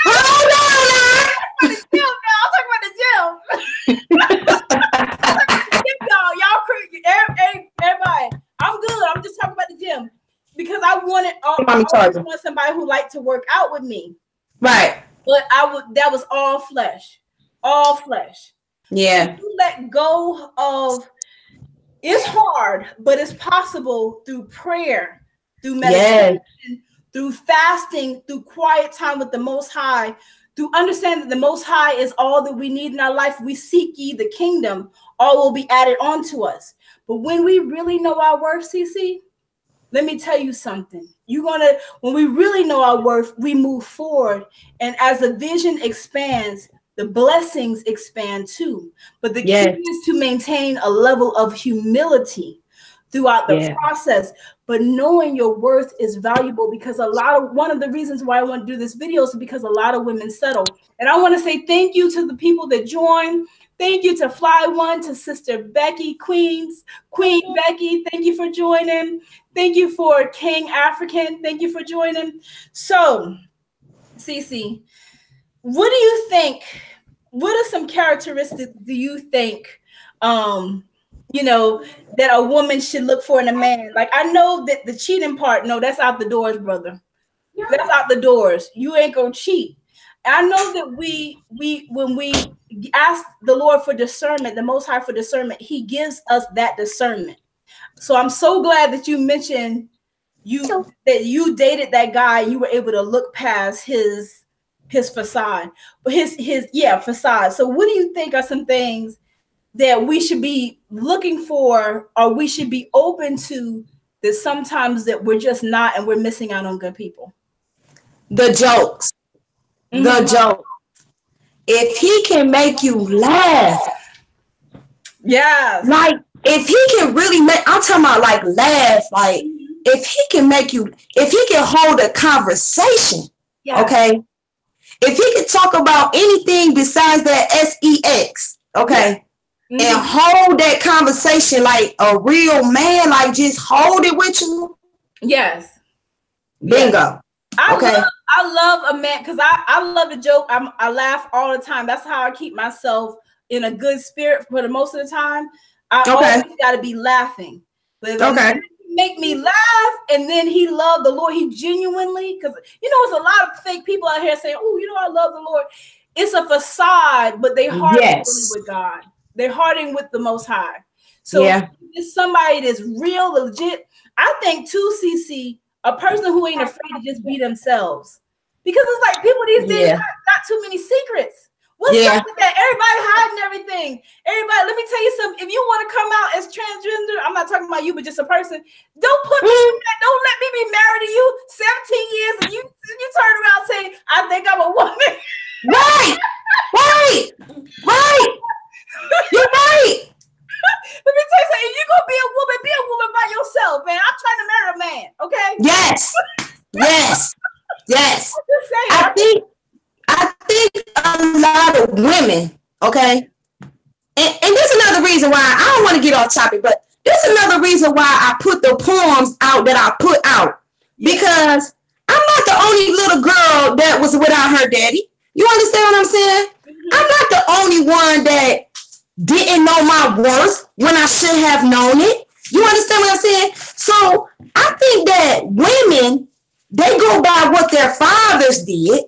Hold on. I'll talk about the gym. Y'all crazy. Everybody, I'm good. I'm just talking about the gym because I wanted. I always want somebody who liked to work out with me. Right. But that was all flesh. Yeah. You let go of. It's hard, but it's possible through prayer, through meditation. Yes. Through fasting, through quiet time with the Most High, through understanding that the Most High is all that we need in our life. We seek ye the kingdom, all will be added onto us. But when we really know our worth, CeCe, let me tell you something. When we really know our worth, we move forward. And as the vision expands, the blessings expand too. But the key is to maintain a level of humility throughout the process. But knowing your worth is valuable, because one of the reasons why I want to do this video is because a lot of women settle. And I want to say thank you to the people that joined. Thank you to Fly One, to Sister Becky, Queen Becky. Thank you for joining. Thank you for King African. Thank you for joining. So, CeCe, what do you think? What are some characteristics do you think, that a woman should look for in a man? Like, I know that the cheating part, no, that's out the doors, brother. That's out the doors. You ain't gonna cheat. I know that when we ask the Lord for discernment, the Most High for discernment, He gives us that discernment. So I'm so glad that you mentioned that you dated that guy and you were able to look past his facade, his facade. So what do you think are some things that we should be looking for, or we should be open to, that sometimes that we're just not, and we're missing out on good people? The jokes. Mm-hmm. The joke. If he can make you laugh. Yeah. Like, if he can really make, I'm talking about like laugh, like if he can hold a conversation, okay? If he can talk about anything besides that sex, okay? And hold that conversation like a real man, like just hold it with you. Yes. Bingo. I love a man, because I love to joke. I laugh all the time. That's how I keep myself in a good spirit for the most of the time. I always got to be laughing. But if he make me laugh, and then he loved the Lord, he genuinely, because it's a lot of fake people out here saying, "Oh, I love the Lord." It's a facade, but they harden really with God. They're hardening with the Most High. So it's somebody that's real, legit. I think too, CeCe, a person who ain't afraid to just be themselves. Because it's like people these days got too many secrets. What's up with that? Everybody hiding everything. Everybody, let me tell you something. If you want to come out as transgender, I'm not talking about you, but just a person, don't put me in that. Don't let me be married to you 17 years and you turn around saying, I think I'm a woman. Right. You're right. Let me tell you something. If you're gonna be a woman by yourself, man. I'm trying to marry a man, okay? Yes. I think a lot of women, okay, and this is another reason why I don't want to get off topic, but this is another reason why I put the poems out that I put out, because I'm not the only little girl that was without her daddy. You understand what I'm saying? I'm not the only one that didn't know my worth when I should have known it. You understand what I'm saying? So I think that women, they go by what their fathers did,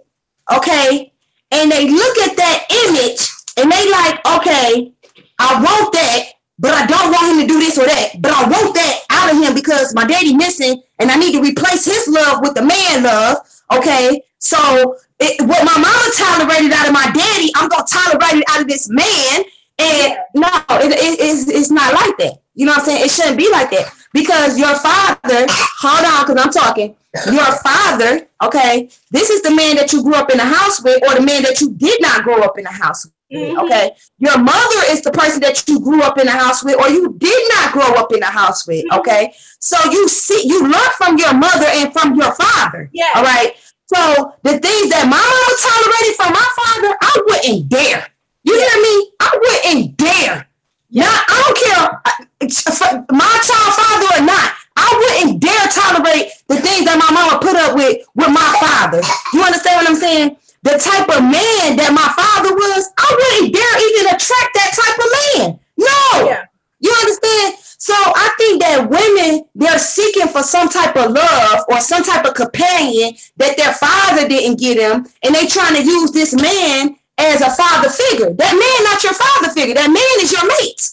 okay? And they look at that image and they like, okay, I want that, but I don't want him to do this or that. But I want that out of him because my daddy missing and I need to replace his love with the man love, okay? So what my mama tolerated out of my daddy, I'm going to tolerate it out of this man. And no, it's not like that. You know what I'm saying? It shouldn't be like that. Because your father, hold on, because I'm talking. Your father, okay, this is the man that you grew up in the house with, or the man that you did not grow up in the house with, okay? Your mother is the person that you grew up in the house with, or you did not grow up in the house with, okay? So you learn from your mother and from your father, all right? So the things that my mama tolerated from my father, I wouldn't dare. You hear me? I wouldn't dare. Now, I don't care my child father or not. I wouldn't dare tolerate the things that my mama put up with my father. You understand what I'm saying? The type of man that my father was, I wouldn't dare even attract that type of man. No. Yeah. You understand? So I think that women, they're seeking for some type of love or some type of companion that their father didn't get them, and they trying to use this man as a father figure. That man not your father figure. That man is your mate.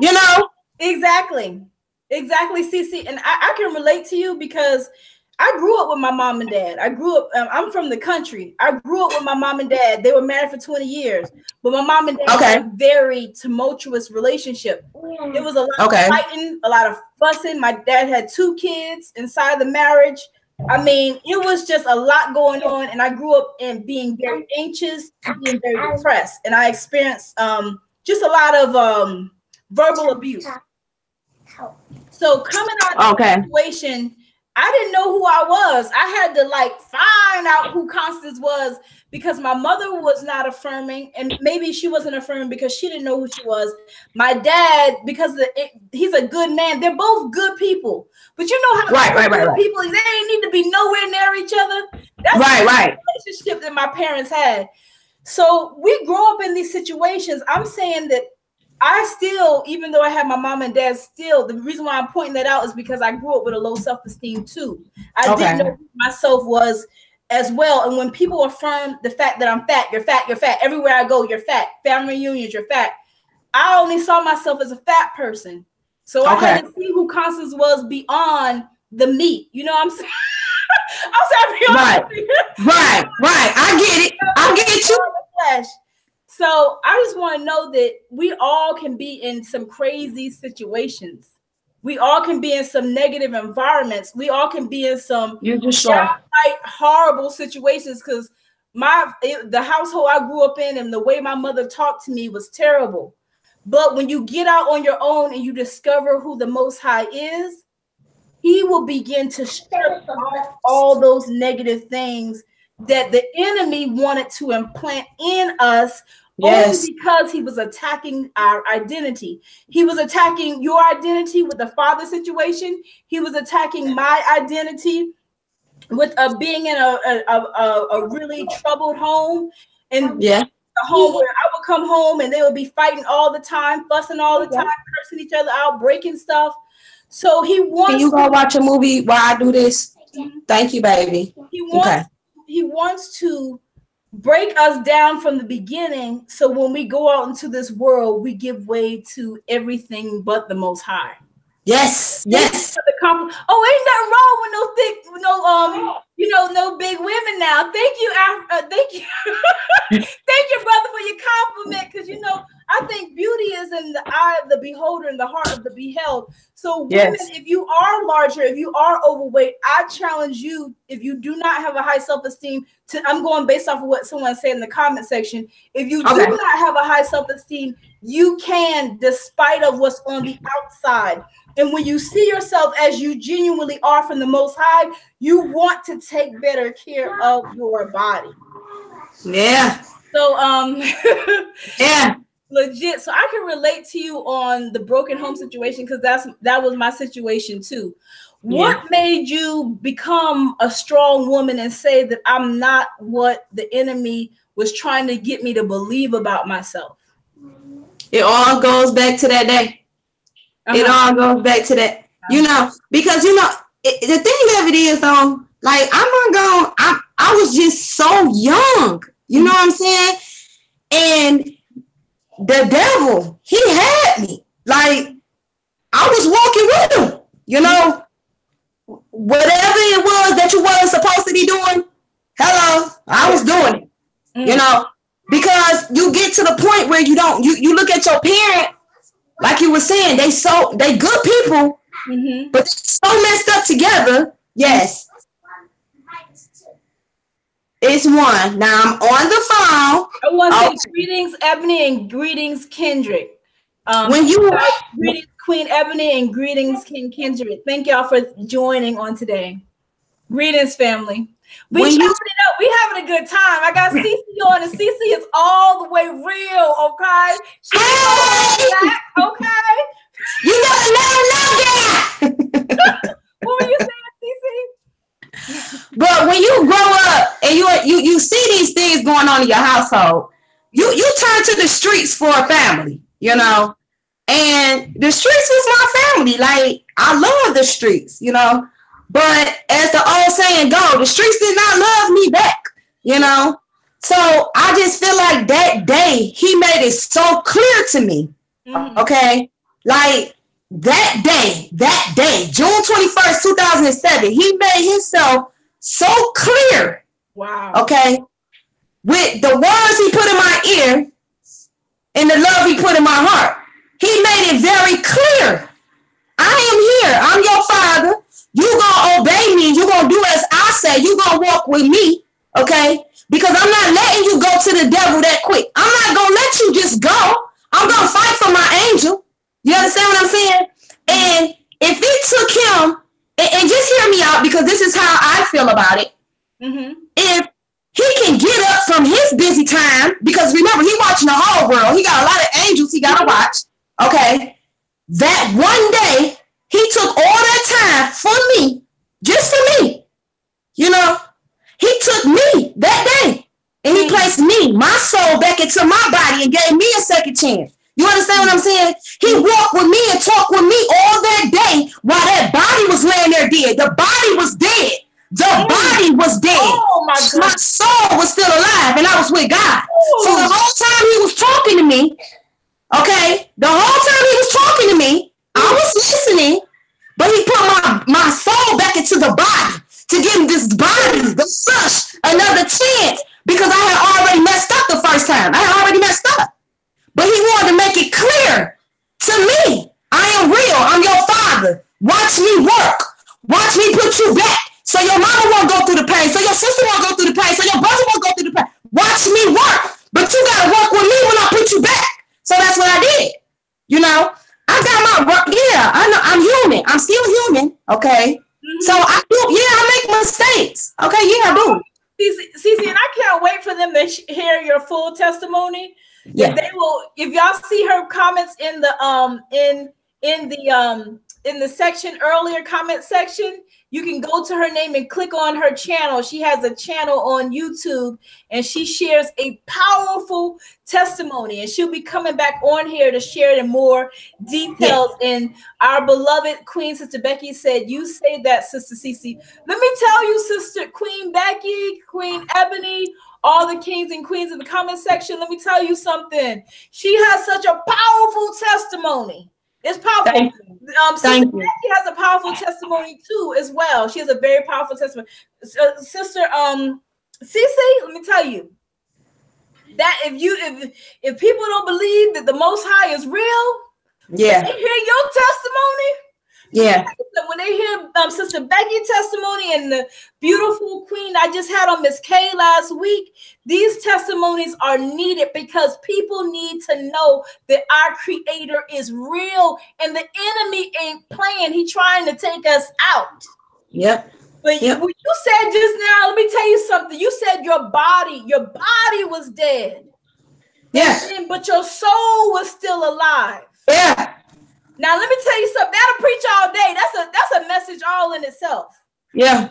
You know? Exactly, CeCe. And I can relate to you because I grew up with my mom and dad. I grew up, I'm from the country. I grew up with my mom and dad. They were married for 20 years. But my mom and dad had a very tumultuous relationship. It was a lot of fighting, a lot of fussing. My dad had 2 kids inside the marriage. I mean, it was just a lot going on. And I grew up in being very anxious, being very depressed. And I experienced just a lot of verbal abuse. So coming out of the situation I didn't know who I was. I had to like find out who Constance was because my mother was not affirming, and maybe she wasn't affirming because she didn't know who she was. My dad, because he's a good man. They're both good people, but you know how right. people, they ain't need to be nowhere near each other. That's the relationship that my parents had. So we grow up in these situations. I'm saying that I still, even though I have my mom and dad still, the reason why I'm pointing that out is because I grew up with a low self-esteem too. I didn't know who myself was as well. And when people affirm the fact that I'm fat, you're fat, you're fat. Everywhere I go, you're fat. Family reunions, you're fat. I only saw myself as a fat person. So I had to see who Constance was beyond the meat. You know what I'm saying? I'm sorry. Right. I get it. I get you. So I just want to know that we all can be in some crazy situations. We all can be in some negative environments. We all can be in some horrible situations because the household I grew up in and the way my mother talked to me was terrible. But when you get out on your own and you discover who the Most High is, he will begin to strip off all those negative things that the enemy wanted to implant in us. Only because he was attacking our identity. He was attacking your identity with the father situation. He was attacking my identity with being in a really troubled home. And the home where I would come home and they would be fighting all the time, fussing all the time, cursing each other out, breaking stuff. So he wants. Can you go watch a movie while I do this? Thank you, baby. He wants to break us down from the beginning, so when we go out into this world, we give way to everything but the Most High. Yes. Ain't nothing wrong with no thick, no big women now. Thank you, thank you, thank you, brother, for your compliment. Because I think beauty is in the eye of the beholder and the heart of the beheld. So women, if you are larger, if you are overweight, I challenge you, if you do not have a high self-esteem, I'm going based off of what someone said in the comment section. If you do not have a high self-esteem, you can, despite of what's on the outside. And when you see yourself as you genuinely are from the Most High, you want to take better care of your body. Yeah. So legit. So I can relate to you on the broken home situation because that was my situation too. What made you become a strong woman and say that I'm not what the enemy was trying to get me to believe about myself? It all goes back to that day. It all goes back to that, because the thing of it is though, like I was just so young, you know what I'm saying? And the devil, he had me. Like I was walking with him, whatever it was that you wasn't supposed to be doing. Hello, I was doing it, because you get to the point where you look at your parent. Like you were saying, they good people, but they're so messed up together. Yes. It's one. Now I'm on the phone. I want to say greetings, Ebony, and greetings, Kendrick. Greetings, Queen Ebony, and greetings, King Kendrick. Thank y'all for joining on today. Greetings, family. We chopping it up. We having a good time. I got CeCe on, and CeCe is all the way real, okay? She's black, okay? You gotta let her know that. What were you saying, CeCe? But when you grow up and you see these things going on in your household, you turn to the streets for a family, and the streets was my family. Like I love the streets, But as the old saying go, the streets did not love me back, So I just feel like that day, he made it so clear to me, okay? Like that day, June 21st, 2007, he made himself so clear, okay? With the words he put in my ear and the love he put in my heart. He made it very clear. I am here. I'm your father. You gonna obey me. You gonna do as I say. You gonna walk with me, okay? Because I'm not letting you go to the devil that quick. I'm not gonna let you just go. I'm gonna fight for my angel. You understand what I'm saying? And if it took him and just hear me out, because this is how I feel about it. If he can get up from his busy time, because remember, he watching the whole world. He got a lot of angels he got to watch. Okay. That one day, he took all that time for me, just for me. You know, he took me that day and he placed me, my soul, back into my body and gave me a second chance. You understand what I'm saying? He walked with me and talked with me all that day while that body was laying there dead. The body was dead. The body was dead. Oh my God. My soul was still alive and I was with God. Ooh. So the whole time he was talking to me, okay, the whole time he was talking to me, I was listening, but he put my soul back into the body to give this body, the flesh, another chance, because I had already messed up the first time. I had already messed up. But he wanted to make it clear to me, I am real. I'm your father. Watch me work. Watch me put you back. So your mama won't go through the pain. So your sister won't go through the pain. So your brother won't go through the pain. Watch me work. But you got to work with me when I put you back. So that's what I did. You know, I got my work. Yeah, I know I'm human. I'm still human. Okay. So I do. Yeah, I make mistakes. Okay. Yeah, I do. CeCe, and I can't wait for them to hear your full testimony. Yeah. They will. If y'all see her comments in the section earlier, comment section, you can go to her name and click on her channel. She has a channel on YouTube and she shares a powerful testimony, and she'll be coming back on here to share it in more details. Yeah. And our beloved Queen Sister Becky said, you say that, Sister CeCe. Let me tell you, Sister Queen Becky, Queen Ebony, all the kings and queens in the comment section, let me tell you something. She has such a powerful testimony. It's powerful. Sister Becky has a powerful testimony too, as well. She has a very powerful testimony. Sister CeCe, let me tell you that if people don't believe that the Most High is real, yeah, they hear your testimony. Yeah. When they hear Sister Becky's testimony and the beautiful queen I just had on Miss K last week, these testimonies are needed because people need to know that our Creator is real and the enemy ain't playing. He's trying to take us out. Yep. But you said just now, let me tell you something. You said your body was dead. Yeah. But your soul was still alive. Yeah. Now let me tell you something. That'll preach all day. That's a message all in itself. Yeah.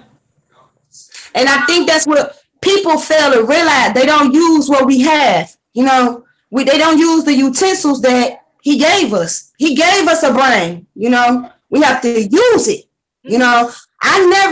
And I think that's what people fail to realize. They don't use what we have. You know, they don't use the utensils that he gave us. He gave us a brain. You know, we have to use it. You know, I'm not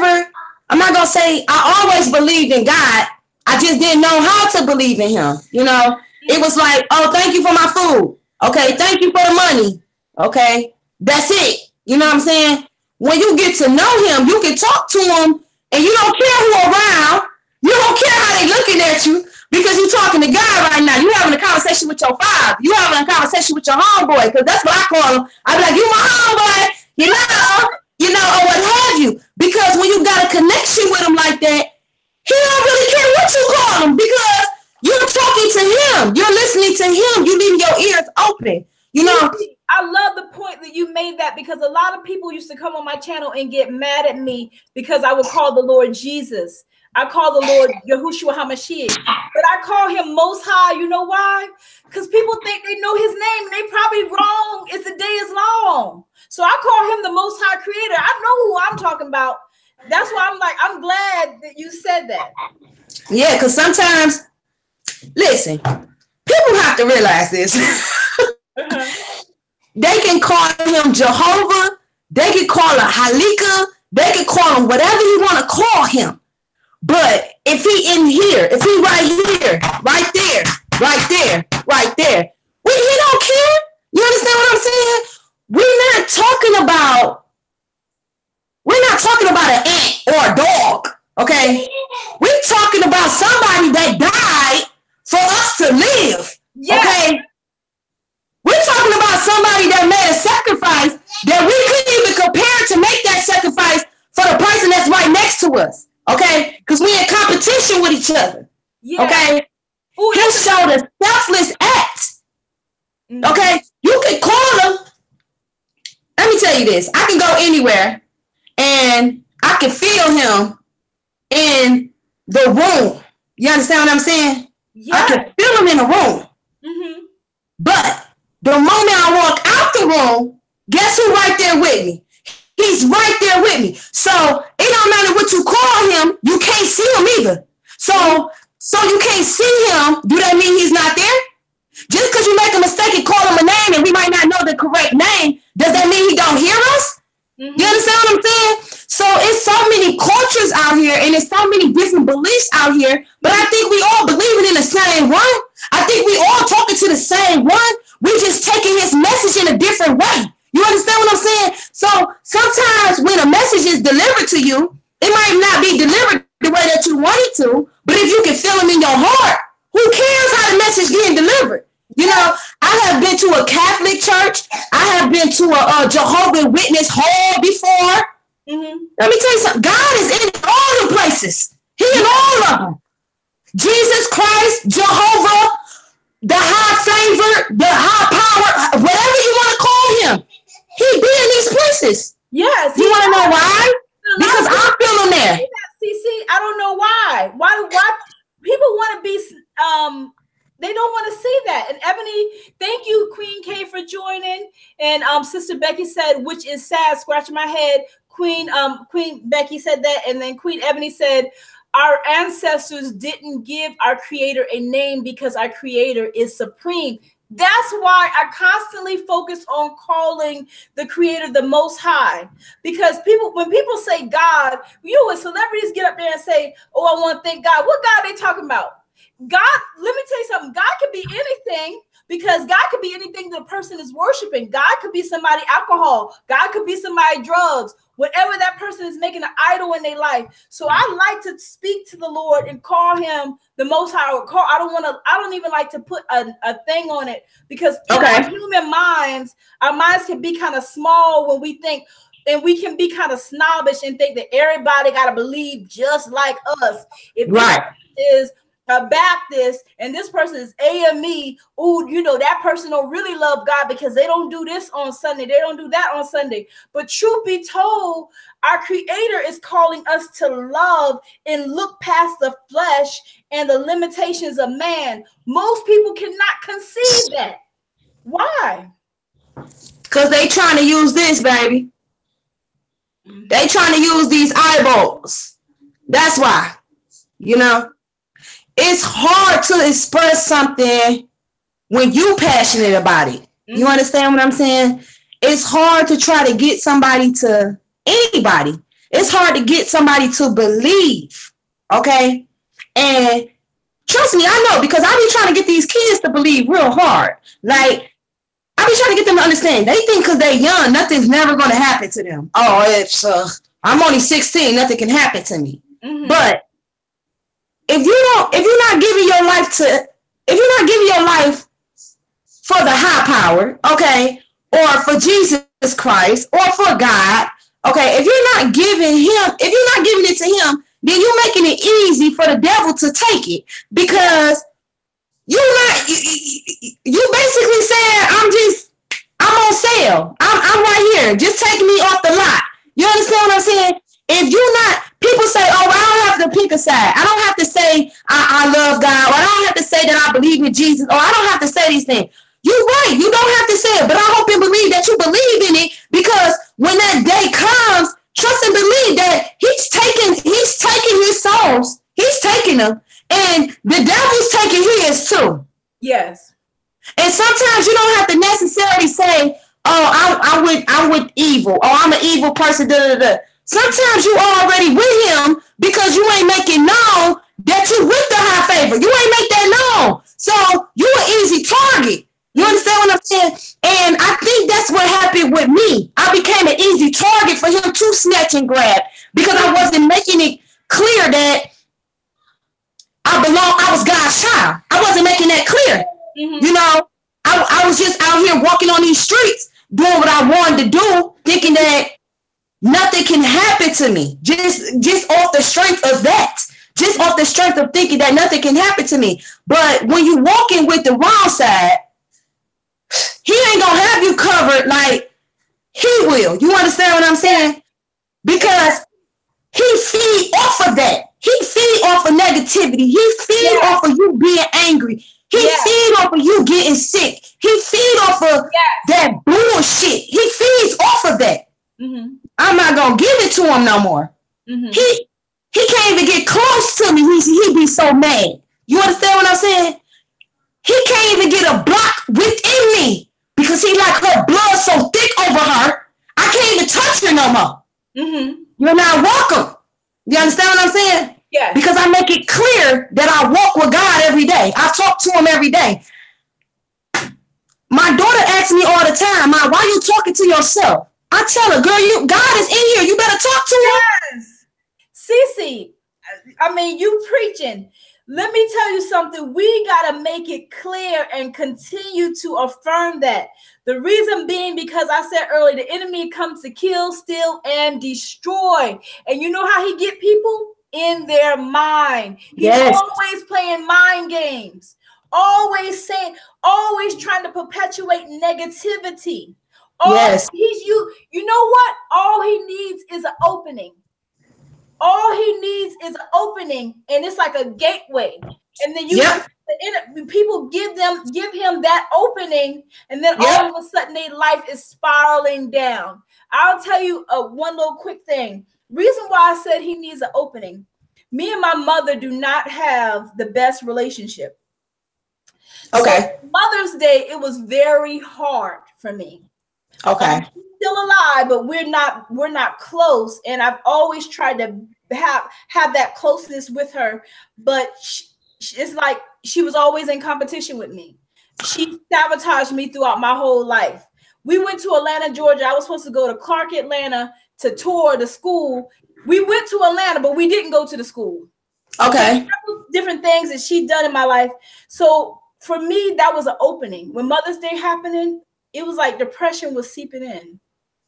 going to say I always believed in God. I just didn't know how to believe in him. You know, it was like, oh, thank you for my food. Okay. Thank you for the money. Okay, that's it. You know what I'm saying? When you get to know him, you can talk to him and you don't care who around. You don't care how they looking at you because you're talking to God right now. You having a conversation with your father. You having a conversation with your homeboy, because that's what I call him. I be like, you my homeboy, you know, or what have you. Because when you got a connection with him like that, he don't really care what you call him because you're talking to him. You're listening to him. You leaving your ears open. You know, I love the point that you made that, because a lot of people used to come on my channel and get mad at me because I would call the Lord Jesus. I call the Lord Yahushua HaMashiach, but I call him Most High. You know why? Because people think they know his name and they probably wrong as the day is long. So I call him the Most High Creator. I know who I'm talking about. That's why I'm glad that you said that. Yeah, because sometimes, listen, people have to realize this. They can call him Jehovah. They can call him Halika. They can call him whatever you want to call him. But if he in here, if he right here, right there, right there, right there, he don't care. You understand what I'm saying? We're not talking about an ant or a dog, okay? We're talking about somebody that died for us to live, okay? We're talking about somebody that made a sacrifice that we couldn't even compare to make that sacrifice for the person that's right next to us. Okay? Because we're in competition with each other. Yeah. Okay? He showed a selfless act. Okay? You can call him. Let me tell you this. I can go anywhere and I can feel him in the room. You understand what I'm saying? Yeah. I can feel him in the room. Mm-hmm. But the moment I walk out the room, guess who right there with me? He's right there with me. So it don't matter what you call him, you can't see him either. So you can't see him. Do that mean he's not there? Just because you make a mistake and call him a name and we might not know the correct name, does that mean he don't hear us? Mm-hmm. You understand what I'm saying? So it's so many cultures out here and it's so many different beliefs out here, but I think we all believing in the same one. I think we all talking to the same one. We just taking his message in a different way. You understand what I'm saying? So sometimes when a message is delivered to you, it might not be delivered the way that you want it to, but if you can feel him in your heart, who cares how the message getting delivered? You know, I have been to a Catholic church. I have been to a Jehovah's Witness hall before. Mm-hmm. Let me tell you something. God is in all the places. He in all of them. Jesus Christ, Jehovah, the high favor, the high power, whatever you want to call him. He be in these places. Yes. You want to know why? Because I feel him there. CeCe, I don't know why. Why people want to be they don't want to see that. And Ebony, thank you, Queen K, for joining. And Sister Becky said, which is sad, scratching my head. Queen Becky said that, and then Queen Ebony said, our ancestors didn't give our creator a name because our creator is supreme. That's why I constantly focus on calling the creator the most high. Because when people say God, when celebrities get up there and say, oh, I want to thank God. What God are they talking about? God, let me tell you something. God could be anything, because God could be anything the person is worshiping. God could be somebody alcohol. God could be somebody drugs. Whatever that person is making an idol in their life. So I like to speak to the Lord and call him the Most High. I don't even like to put a thing on it, because in our human minds, our minds can be kind of small when we think, and we can be kind of snobbish and think that everybody got to believe just like us. If this is a Baptist and this person is AME, that person don't really love God because they don't do this on Sunday, they don't do that on Sunday. But truth be told, our creator is calling us to love and look past the flesh and the limitations of man. Most people cannot conceive that. Why? Because they trying to use this, baby. They trying to use these eyeballs. That's why, it's hard to express something when you passionate about it. You understand what I'm saying? It's hard to try to get somebody to anybody. It's hard to get somebody to believe. Okay. And trust me, I know, because I be trying to get these kids to believe real hard. Like, I be trying to get them to understand. They think because they're young, nothing's never going to happen to them. Oh, it's I'm only 16, nothing can happen to me. Mm-hmm. But if you're not giving your life for the high power, okay, or for Jesus Christ, or for God, okay, if you're not giving it to him, then you're making it easy for the devil to take it, because you basically saying, I'm on sale. I'm right here. Just take me off the lot. You understand what I'm saying? If you're not, people say, oh, I don't have to pick a side. I don't have to say I love God, or I don't have to say that I believe in Jesus, or I don't have to say these things. You're right. You don't have to say it, but I hope and believe that you believe in it, because when that day comes, trust and believe that he's taking his souls. He's taking them, and the devil's taking his too. Yes. And sometimes you don't have to necessarily say, oh, I'm with evil, or I'm an evil person, Sometimes you already with him because you ain't making known that you with the high favor. You ain't make that known. So you an easy target. You understand what I'm saying? And I think that's what happened with me. I became an easy target for him to snatch and grab, because I wasn't making it clear that I was God's child. I wasn't making that clear. Mm-hmm. I was just out here walking on these streets, doing what I wanted to do, thinking that nothing can happen to me. Just off the strength of that. Just off the strength of thinking that nothing can happen to me. But when you walking with the wrong side, he ain't gonna have you covered like he will. You understand what I'm saying? because he feed off of that. He feed off of negativity. He feed off of you being angry. He feed off of you getting sick. He feed off of that bullshit. He feeds off of that. Mm-hmm. I'm not gonna give it to him no more. Mm-hmm. He can't even get close to me. He be so mad. You understand what I'm saying? He can't even get a block within me because he like her blood so thick over her. I can't even touch her no more. Mm-hmm. You're not welcome. You understand what I'm saying? Yeah. Because I make it clear that I walk with God every day. I talk to him every day. My daughter asks me all the time, "Mom, why are you talking to yourself?" I tell her, "Girl, God is in here. You better talk to him." Yes. CeCe, I mean, you preaching. Let me tell you something. We got to make it clear and continue to affirm that. The reason being because I said earlier, the enemy comes to kill, steal, and destroy. And you know how he get people? In their mind. He's always playing mind games. Always saying, always trying to perpetuate negativity. You know what? All he needs is an opening. All he needs is an opening, and it's like a gateway. And then people give him that opening, and then all of a sudden their life is spiraling down. I'll tell you one little quick thing. Reason why I said he needs an opening. Me and my mother do not have the best relationship. Okay. So Mother's Day, it was very hard for me. Okay. She's still alive, but we're not close. And I've always tried to have that closeness with her. But it's like she was always in competition with me. She sabotaged me throughout my whole life. We went to Atlanta, Georgia. I was supposed to go to Clark, Atlanta to tour the school. We went to Atlanta, but we didn't go to the school. Okay. So different things that she'd done in my life. So for me, that was an opening. When Mother's Day happening, it was like depression was seeping in.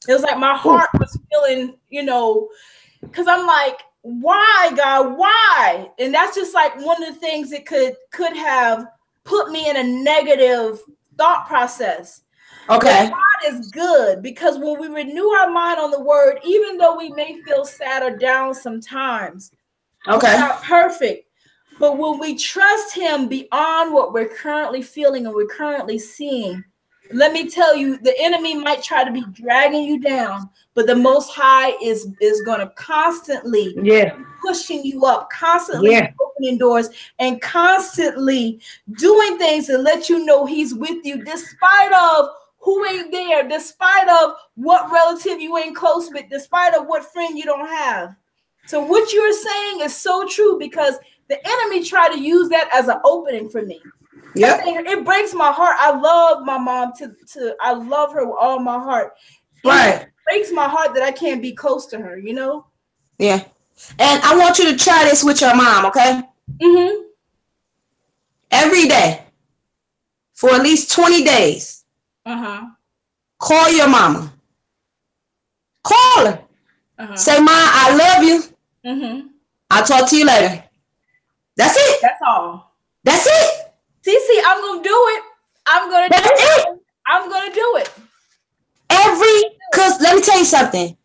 It was like my heart was feeling, because I'm like, why, God, why? And that's just like one of the things that could have put me in a negative thought process. Okay. But God is good because when we renew our mind on the word, even though we may feel sad or down sometimes, we're not perfect. But when we trust him beyond what we're currently feeling and we're currently seeing, let me tell you, the enemy might try to be dragging you down, but the Most High is going to constantly pushing you up, constantly opening doors, and constantly doing things to let you know he's with you, despite of who ain't there, despite of what relative you ain't close with, despite of what friend you don't have. So what you're saying is so true because the enemy tried to use that as an opening for me. Yeah, it breaks my heart. I love my mom I love her with all my heart. It breaks my heart that I can't be close to her, Yeah. And I want you to try this with your mom, okay? Mm-hmm. Every day for at least 20 days. Uh-huh. Call your mama. Call her. Uh-huh. Say, "Mom, I love you. Mm-hmm. I'll talk to you later." That's it. That's all. That's it. CeCe, I'm gonna do it. I'm gonna do it. Because let me tell you something.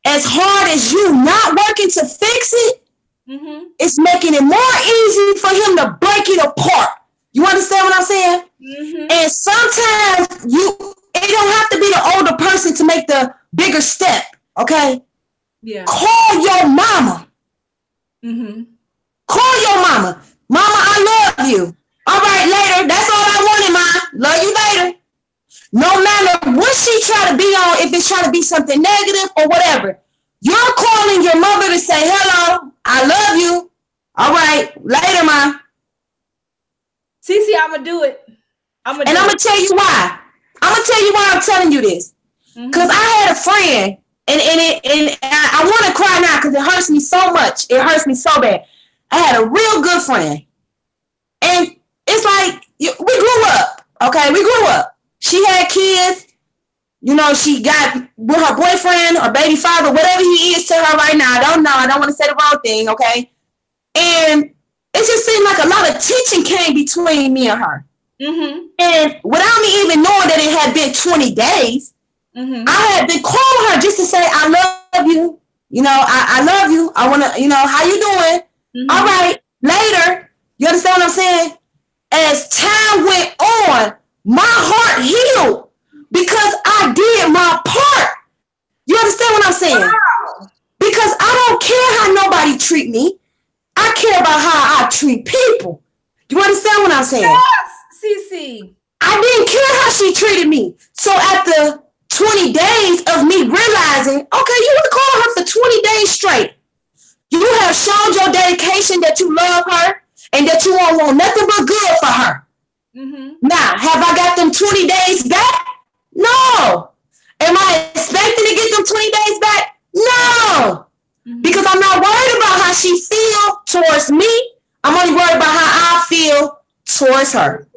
As hard as you not working to fix it, it's making it more easy for him to break it apart. You understand what I'm saying? Mm-hmm. And sometimes it don't have to be the older person to make the bigger step. Okay. Yeah. Call your mama. Mm-hmm. Call your mama. "Mama, I love you. All right, later. That's all I wanted, Mom. Love you later." No matter what she try to be on, if it's trying to be something negative or whatever, you're calling your mother to say, "Hello, I love you. All right, later, Mom." CeCe, I'm going to do it. I'm going to tell you why. I'm going to tell you why I'm telling you this. Because I had a friend, and I want to cry now because it hurts me so much. It hurts me so bad. I had a real good friend. And it's like, we grew up, okay? We grew up. She had kids. She got with her boyfriend or baby father, whatever he is to her right now. I don't know. I don't want to say the wrong thing, okay? And it just seemed like a lot of tension came between me and her. Mm-hmm. And without me even knowing that it had been 20 days, I had been calling her just to say, "I love you. You know, I love you. I want to, you know, how you doing? Mm-hmm. All right, later. You understand what I'm saying? As time went on, my heart healed because I did my part. You understand what I'm saying? Wow. Because I don't care how nobody treat me. I care about how I treat people. Do you understand what I'm saying? Yes, CeCe. I didn't care how she treated me. So after 20 days of me realizing, okay, you would call her for 20 days straight. You have shown your dedication that you love her and that you won't want nothing but good for her. Mm-hmm. Now, have I got them 20 days back? No. Am I expecting to get them 20 days back? No. Mm-hmm. Because I'm not worried about how she feels towards me. I'm only worried about how I feel towards her.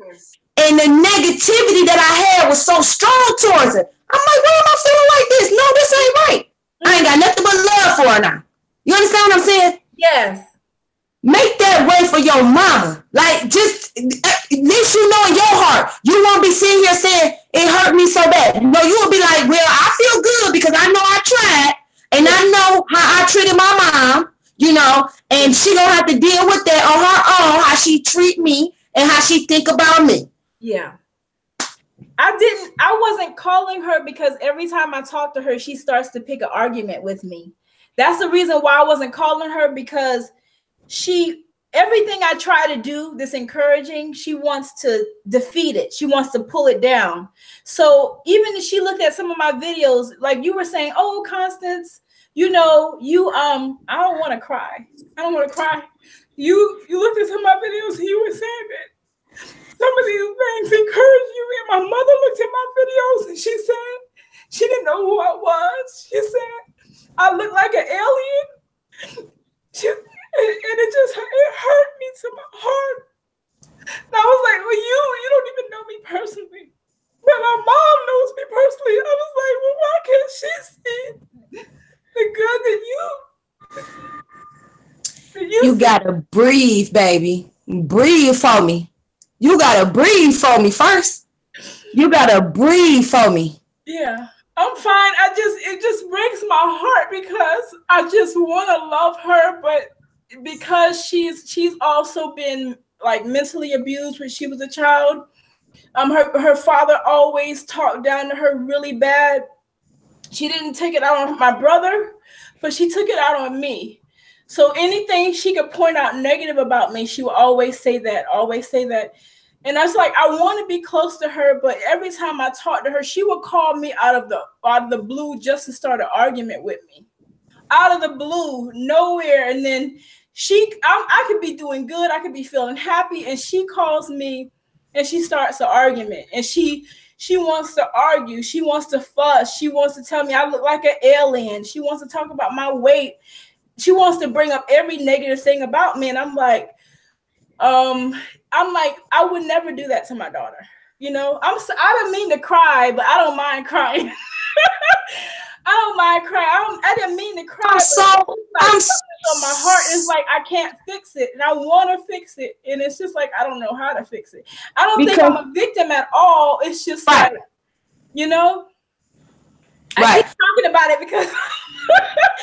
And the negativity that I had was so strong towards her. I'm like, why am I feeling like this? No, this ain't right. Mm-hmm. I ain't got nothing but love for her now. You understand what I'm saying? Yes. Make that way for your mama. Like, just, at least you know in your heart. You won't be sitting here saying, it hurt me so bad. No, you will be like, well, I feel good because I know I tried. And I know how I treated my mom, you know, and she gonna have to deal with that on her own, how she treat me and how she think about me. Yeah. I wasn't calling her because every time I talk to her, she starts to pick an argument with me. That's the reason why I wasn't calling her, because everything I try to do that's encouraging, she wants to defeat it. She wants to pull it down. So even if she looked at some of my videos, like you were saying, oh, Constance, you know, I don't want to cry. I don't want to cry. You looked at some of my videos and you were saying that some of these things encourage you. And my mother looked at my videos and she said she didn't know who I was. She said I look like an alien. And it hurt me to my heart. And I was like, well, you don't even know me personally. But my mom knows me personally. I was like, well, why can't she see the good that you gotta breathe, baby. Breathe for me. You gotta breathe for me first. You gotta breathe for me. Yeah. I'm fine. It just breaks my heart because I just want to love her, but because she's also been like mentally abused when she was a child. Her father always talked down to her really bad. She didn't take it out on my brother, but she took it out on me. So anything she could point out negative about me, she would always say that, And I was like, I want to be close to her, but every time I talked to her, she would call me out of the blue just to start an argument with me. Out of the blue, nowhere. And then I could be doing good, I could be feeling happy, and she calls me and she starts an argument. And she wants to argue, she wants to fuss, she wants to tell me I look like an alien, she wants to talk about my weight, she wants to bring up every negative thing about me. And I'm like, I would never do that to my daughter. You know, I didn't mean to cry, but I don't mind crying. I don't mind crying. I didn't mean to cry. I'm on my heart is like, I can't fix it. And I want to fix it. And it's just like, I don't know how to fix it. I don't think I'm a victim at all. It's just like, you know, I keep talking about it because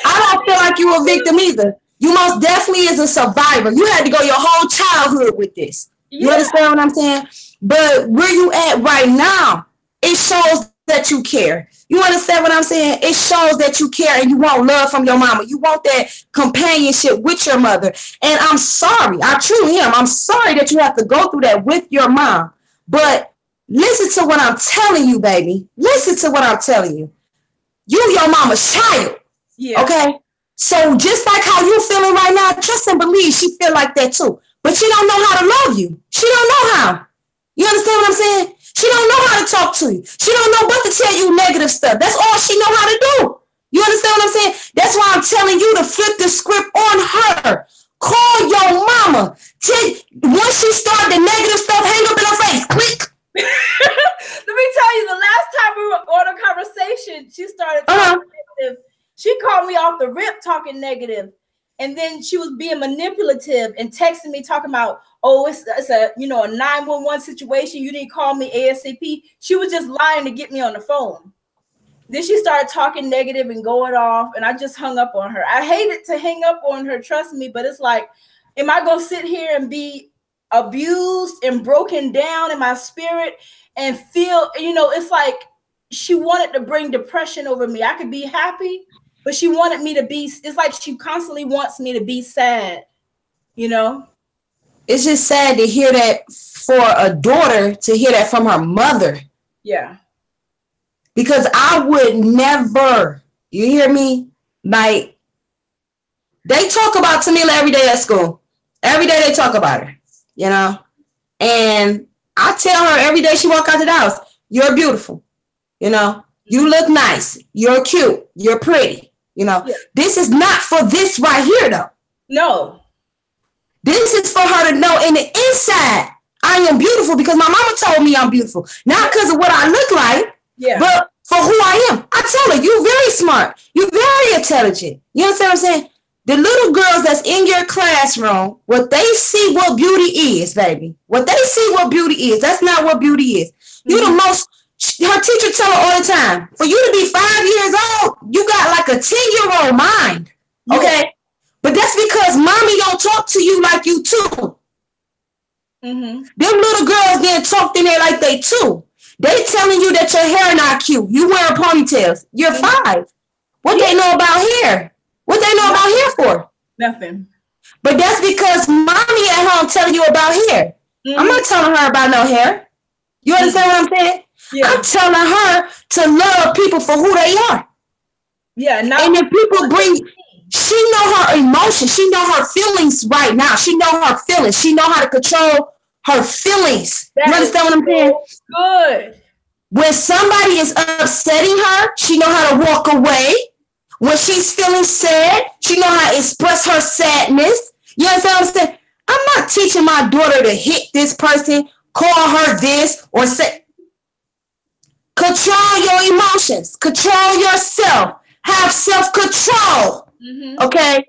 I don't feel like you're a victim either. You most definitely is a survivor. You had to go your whole childhood with this. You understand what I'm saying? But where you at right now, it shows that you care. You understand what I'm saying? It shows that you care and you want love from your mama. You want that companionship with your mother. And I'm sorry. I truly am. I'm sorry that you have to go through that with your mom. But listen to what I'm telling you, baby. Listen to what I'm telling you. You your mama's child. Yeah. Okay? So just like how you feeling right now, trust and believe she feel like that too. But she don't know how to love you. She don't know how. You understand what I'm saying? She don't know how to talk to you. She don't know but to tell you negative stuff. That's all she know how to do. You understand what I'm saying? That's why I'm telling you to flip the script on her. Call your mama. Once she start the negative stuff, hang up in her face. Click. Let me tell you, the last time we were on a conversation, she started talking negative. She called me off the rip talking negative. And then she was being manipulative and texting me talking about, oh, it's a 911 situation. You didn't call me ASAP. She was just lying to get me on the phone. then she started talking negative and going off, and I just hung up on her. I hated to hang up on her, trust me, but it's like, am I going to sit here and be abused and broken down in my spirit and feel, it's like she wanted to bring depression over me. I could be happy, but she wanted me to be, it's like she constantly wants me to be sad, It's just sad to hear that for a daughter, to hear that from her mother. Yeah. Because I would never, you hear me? Like, they talk about Tamila every day at school. Every day they talk about her, And I tell her every day she walk out the house, you're beautiful. You look nice. You're cute. You're pretty. Yeah. This is not for this right here, though. No. This is for her to know in the inside, I am beautiful because my mama told me I'm beautiful. Not because of what I look like, but for who I am. I told her, you're very smart. You're very intelligent. You understand what I'm saying? The little girls that's in your classroom, what they see what beauty is, baby. What they see what beauty is, that's not what beauty is. You the most, her teacher tell her all the time, for you to be 5 years old, you got like a 10-year-old mind. Okay? But that's because mommy don't talk to you like you too. Them little girls getting talked in there like they too. They telling you that your hair not cute. You wearing ponytails. You're 5. What they know about hair? What they know about hair for? Nothing. But that's because mommy at home telling you about hair. I'm not telling her about no hair. You understand what I'm saying? Yeah. I'm telling her to love people for who they are. Yeah. And if people bring, she know her emotions. She know her feelings right now. She know her feelings. She know how to control her feelings. You understand what I'm saying? Good. When somebody is upsetting her, she know how to walk away. When she's feeling sad, she know how to express her sadness. You understand what I'm saying? I'm not teaching my daughter to hit this person, call her this, or say. Control your emotions. Control yourself. Have self-control. Okay?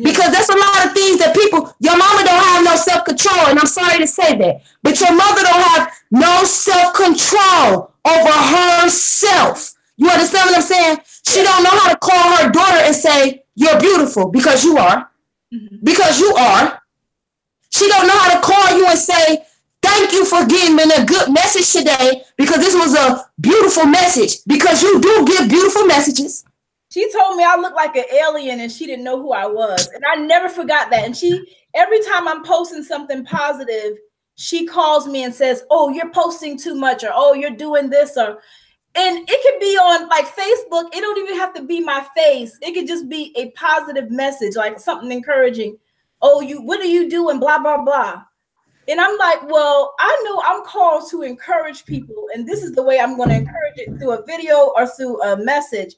Because that's a lot of things that your mama don't have no self-control, and I'm sorry to say that, but your mother don't have no self-control over herself. You understand what I'm saying? She don't know how to call her daughter and say, you're beautiful, because you are. Because you are. She don't know how to call you and say, thank you for giving me a good message today, because this was a beautiful message, because you do give beautiful messages. She told me I looked like an alien and she didn't know who I was. And I never forgot that. And every time I'm posting something positive, she calls me and says, oh, you're posting too much, or, oh, you're doing this, and it could be on like Facebook. It don't even have to be my face. It could just be a positive message, like something encouraging. Oh, what are you doing? Blah, blah, blah. And I'm like, well, I know I'm called to encourage people. And this is the way I'm going to encourage it, through a video or through a message.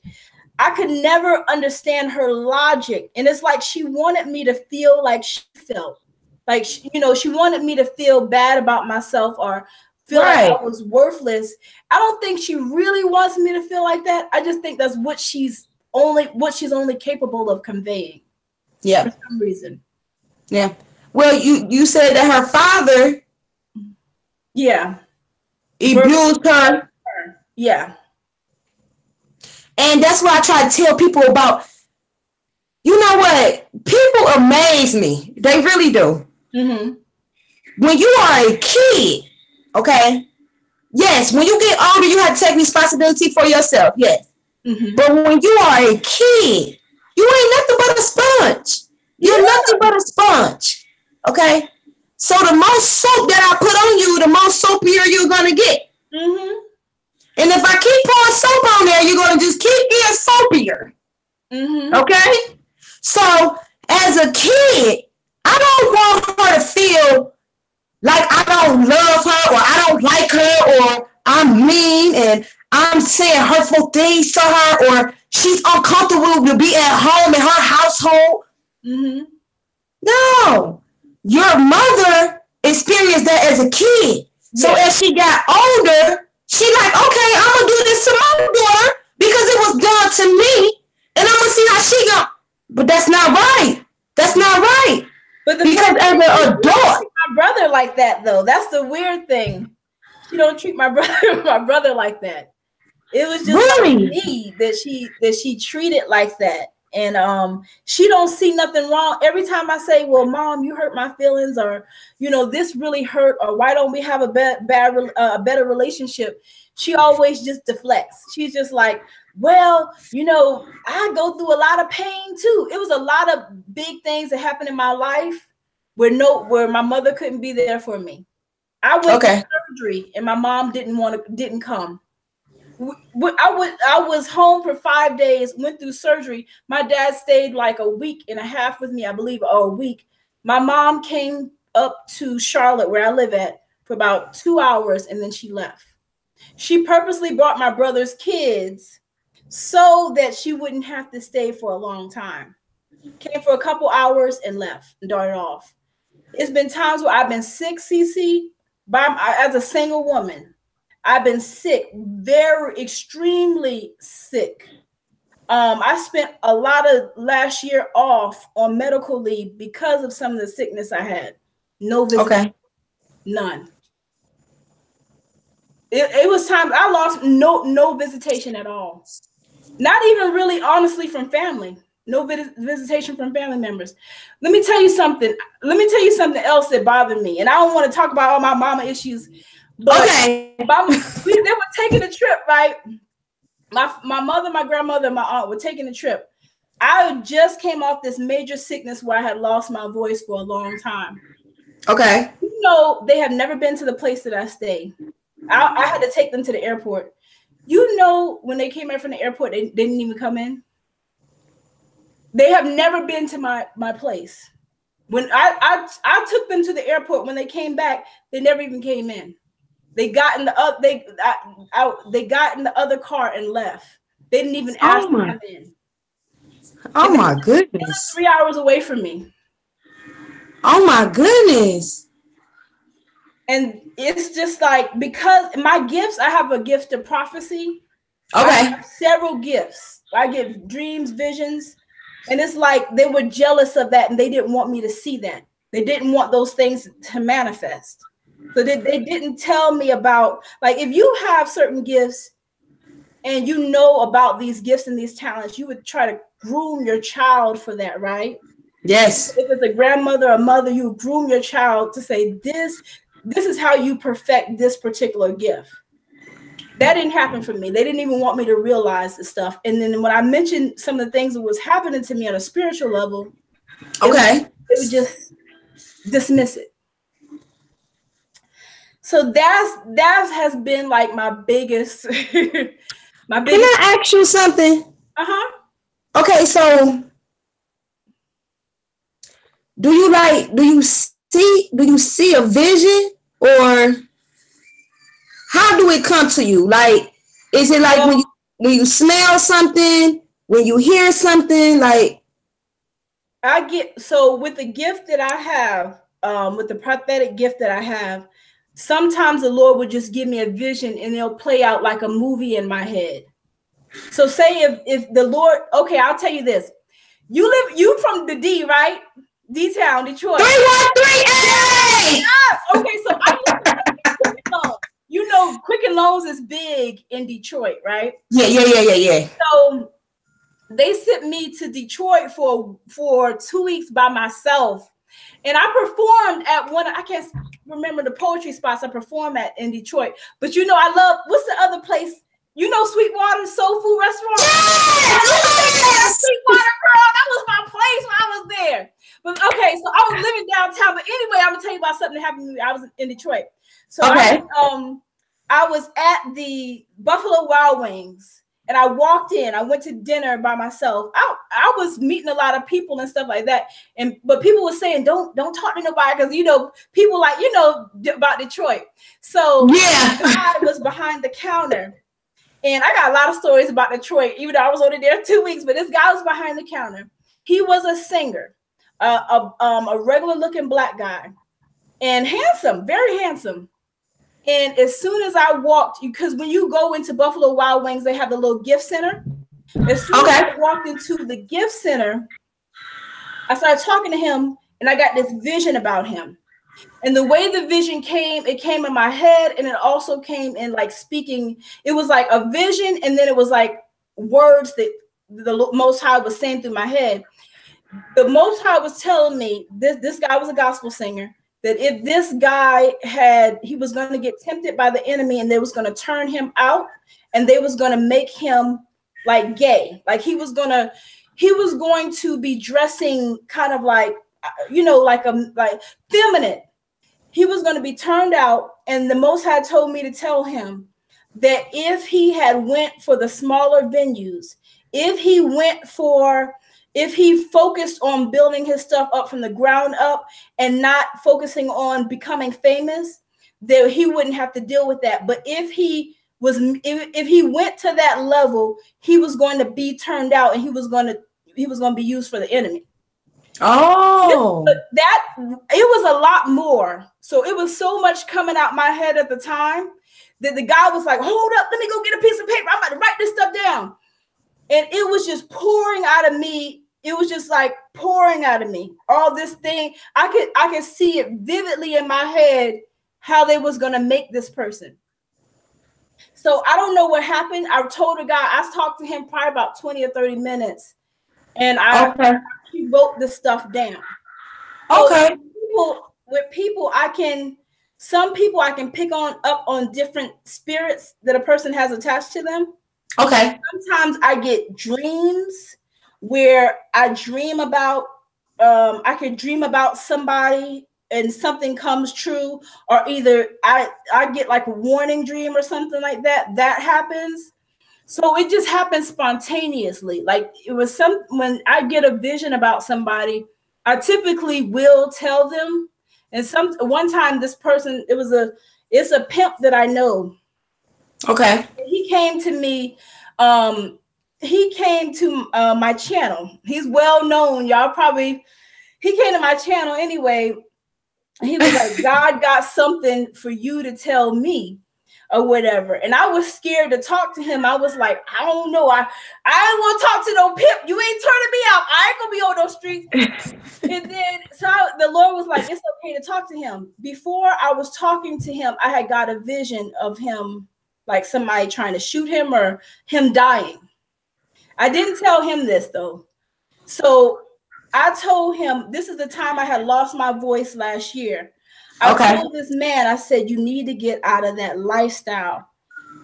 I could never understand her logic. And it's like she wanted me to feel like she felt. Like, she wanted me to feel bad about myself or feel like I was worthless. I don't think she really wants me to feel like that. I just think that's what she's only capable of conveying. Yeah. For some reason. Yeah. Well, you said that her father abused her. Yeah. And that's why I try to tell people about, you know what? People amaze me. They really do. When you are a kid, okay? Yes, when you get older, you have to take responsibility for yourself. Yes. But when you are a kid, you ain't nothing but a sponge. You're nothing but a sponge. Okay? So the most soap that I put on you, the most soapier you're going to get. And if I keep pouring soap on there, you're going to just keep getting soapier. Okay? So as a kid, I don't want her to feel like I don't love her, or I don't like her, or I'm mean and I'm saying hurtful things to her, or she's uncomfortable to be at home in her household. No. Your mother experienced that as a kid. So as she got older, she like, okay, I'm going to do this to my daughter because it was done to me, and I'm going to see how she go. But that's not right. That's not right. But because as an adult, my brother like that, though. That's the weird thing. She don't treat my brother like that. It was just like me that she treated like that. And she don't see nothing wrong. Every time I say, well, Mom, you hurt my feelings, or, you know, this really hurt, or why don't we have a better relationship? She always just deflects. She's just like, well, you know, I go through a lot of pain too. It was a lot of big things that happened in my life where my mother couldn't be there for me. I went to surgery and my mom didn't come. I was home for 5 days, went through surgery. My dad stayed like a week and a half with me, I believe, or a week. My mom came up to Charlotte, where I live at, for about 2 hours, and then she left. She purposely brought my brother's kids so that she wouldn't have to stay for a long time. Came for a couple hours and left and darted off. It's been times where I've been sick, CeCe, as a single woman. I've been sick, very extremely sick. I spent a lot of last year off on medical leave because of some of the sickness I had. No visitation, none. It was time I lost no visitation at all. Not even really, honestly, from family. No visitation from family members. Let me tell you something. Let me tell you something else that bothered me. And I don't want to talk about all my mama issues. But they were taking a trip, right? My mother, my grandmother, and my aunt were taking a trip. I just came off this major sickness where I had lost my voice for a long time. Okay. You know, they have never been to the place that I stay. I had to take them to the airport. You know, when they came in from the airport, they didn't even come in. They have never been to my place. When I took them to the airport, when they came back, they never even came in. They got in they got in the other car and left. They didn't even ask to come in. Oh my goodness! 3 hours away from me. Oh my goodness! And it's just like, because my gifts, I have a gift of prophecy. Okay. I have several gifts. I get dreams, visions, and it's like they were jealous of that, and they didn't want me to see that. They didn't want those things to manifest. So they didn't tell me about, like, if you have certain gifts and you know about these gifts and these talents, you would try to groom your child for that, right? Yes. If it's a grandmother or mother, you groom your child to say, this is how you perfect this particular gift. That didn't happen for me. They didn't even want me to realize the stuff. And then when I mentioned some of the things that was happening to me on a spiritual level, they would just dismiss it. So that has been like my biggest. Can I ask you something? Okay, so do you see a vision, or how do it come to you? Like, is it like when you smell something, when you hear something? Like, with the gift that I have, with the prophetic gift that I have, sometimes the Lord would just give me a vision and it'll play out like a movie in my head. So say if the Lord, okay, I'll tell you this. You from the D, right? D-Town, Detroit. 313A! Yes. Okay, so I live in Quicken Loans. You know, Quicken Loans is big in Detroit, right? Yeah. So they sent me to Detroit for 2 weeks by myself. And I performed at I can't remember the poetry spots I performed at in Detroit. But you know, I love, what's the other place? You know, Sweetwater Soul Food Restaurant? Yes! Sweetwater, girl, that was my place when I was there. But okay, so I was living downtown. But anyway, I'm gonna tell you about something that happened to me. I was in Detroit. So I was at the Buffalo Wild Wings. And I walked in, I went to dinner by myself. I was meeting a lot of people and stuff like that. But people were saying, don't talk to nobody, because, you know, people like, you know, about Detroit. So yeah, I was behind the counter. And I got a lot of stories about Detroit, even though I was only there 2 weeks, but this guy was behind the counter. He was a singer, a regular looking black guy, and handsome, very handsome. And as soon as I walked, because when you go into Buffalo Wild Wings, they have the little gift center. As soon as I walked into the gift center, I started talking to him, and I got this vision about him. And the way the vision came, it came in my head, and it also came in like speaking. It was like a vision, and then it was like words that the Most High was saying through my head. The Most High was telling me this guy was a gospel singer, that if this guy he was going to get tempted by the enemy, and they was going to turn him out, and they was going to make him like gay. Like he was going to be dressing kind of like, like feminine. He was going to be turned out, and the Most High told me to tell him that if he had went for the smaller venues, if he focused on building his stuff up from the ground up and not focusing on becoming famous, that he wouldn't have to deal with that. But if he went to that level, he was going to be turned out, and he was going to be used for the enemy. Oh, it was a lot more. So it was so much coming out my head at the time that the guy was like, hold up, let me go get a piece of paper. I'm about to write this stuff down. And it was just pouring out of me. It was just like pouring out of me. All this thing, I could see it vividly in my head, how they was going to make this person. So I don't know what happened. I told the guy, I talked to him probably about 20 or 30 minutes. And he wrote the stuff down. Okay. So some people I can pick up on different spirits that a person has attached to them. Okay. Sometimes I get dreams where I dream about, I could dream about somebody and something comes true, or either I get like a warning dream or something like that. That happens. So it just happens spontaneously. Like it was when I get a vision about somebody, I typically will tell them. And one time this person, it's a pimp that I know. Okay. He came to me. He came to my channel. He's well known. He came to my channel anyway. He was like, God got something for you to tell me, or whatever. And I was scared to talk to him. I was like, I don't know. I ain't want to talk to no pimp. You ain't turning me out. I ain't gonna be on those streets. And then the Lord was like, it's okay to talk to him. Before I was talking to him, I had got a vision of him, like somebody trying to shoot him or him dying. I didn't tell him this though. So I told him, this is the time I had lost my voice last year. I told this man, I said, you need to get out of that lifestyle.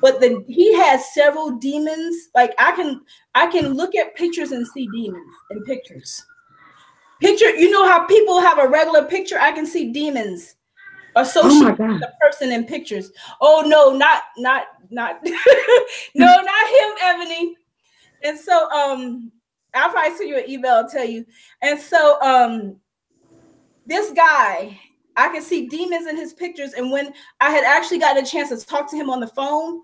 But he had several demons. Like I can look at pictures and see demons in pictures. You know how people have a regular picture? I can see demons associated with the person in pictures. Oh no, not no, not him, Ebony. And so I'll probably send you an email and tell you. And so this guy, I can see demons in his pictures. And when I had actually gotten a chance to talk to him on the phone,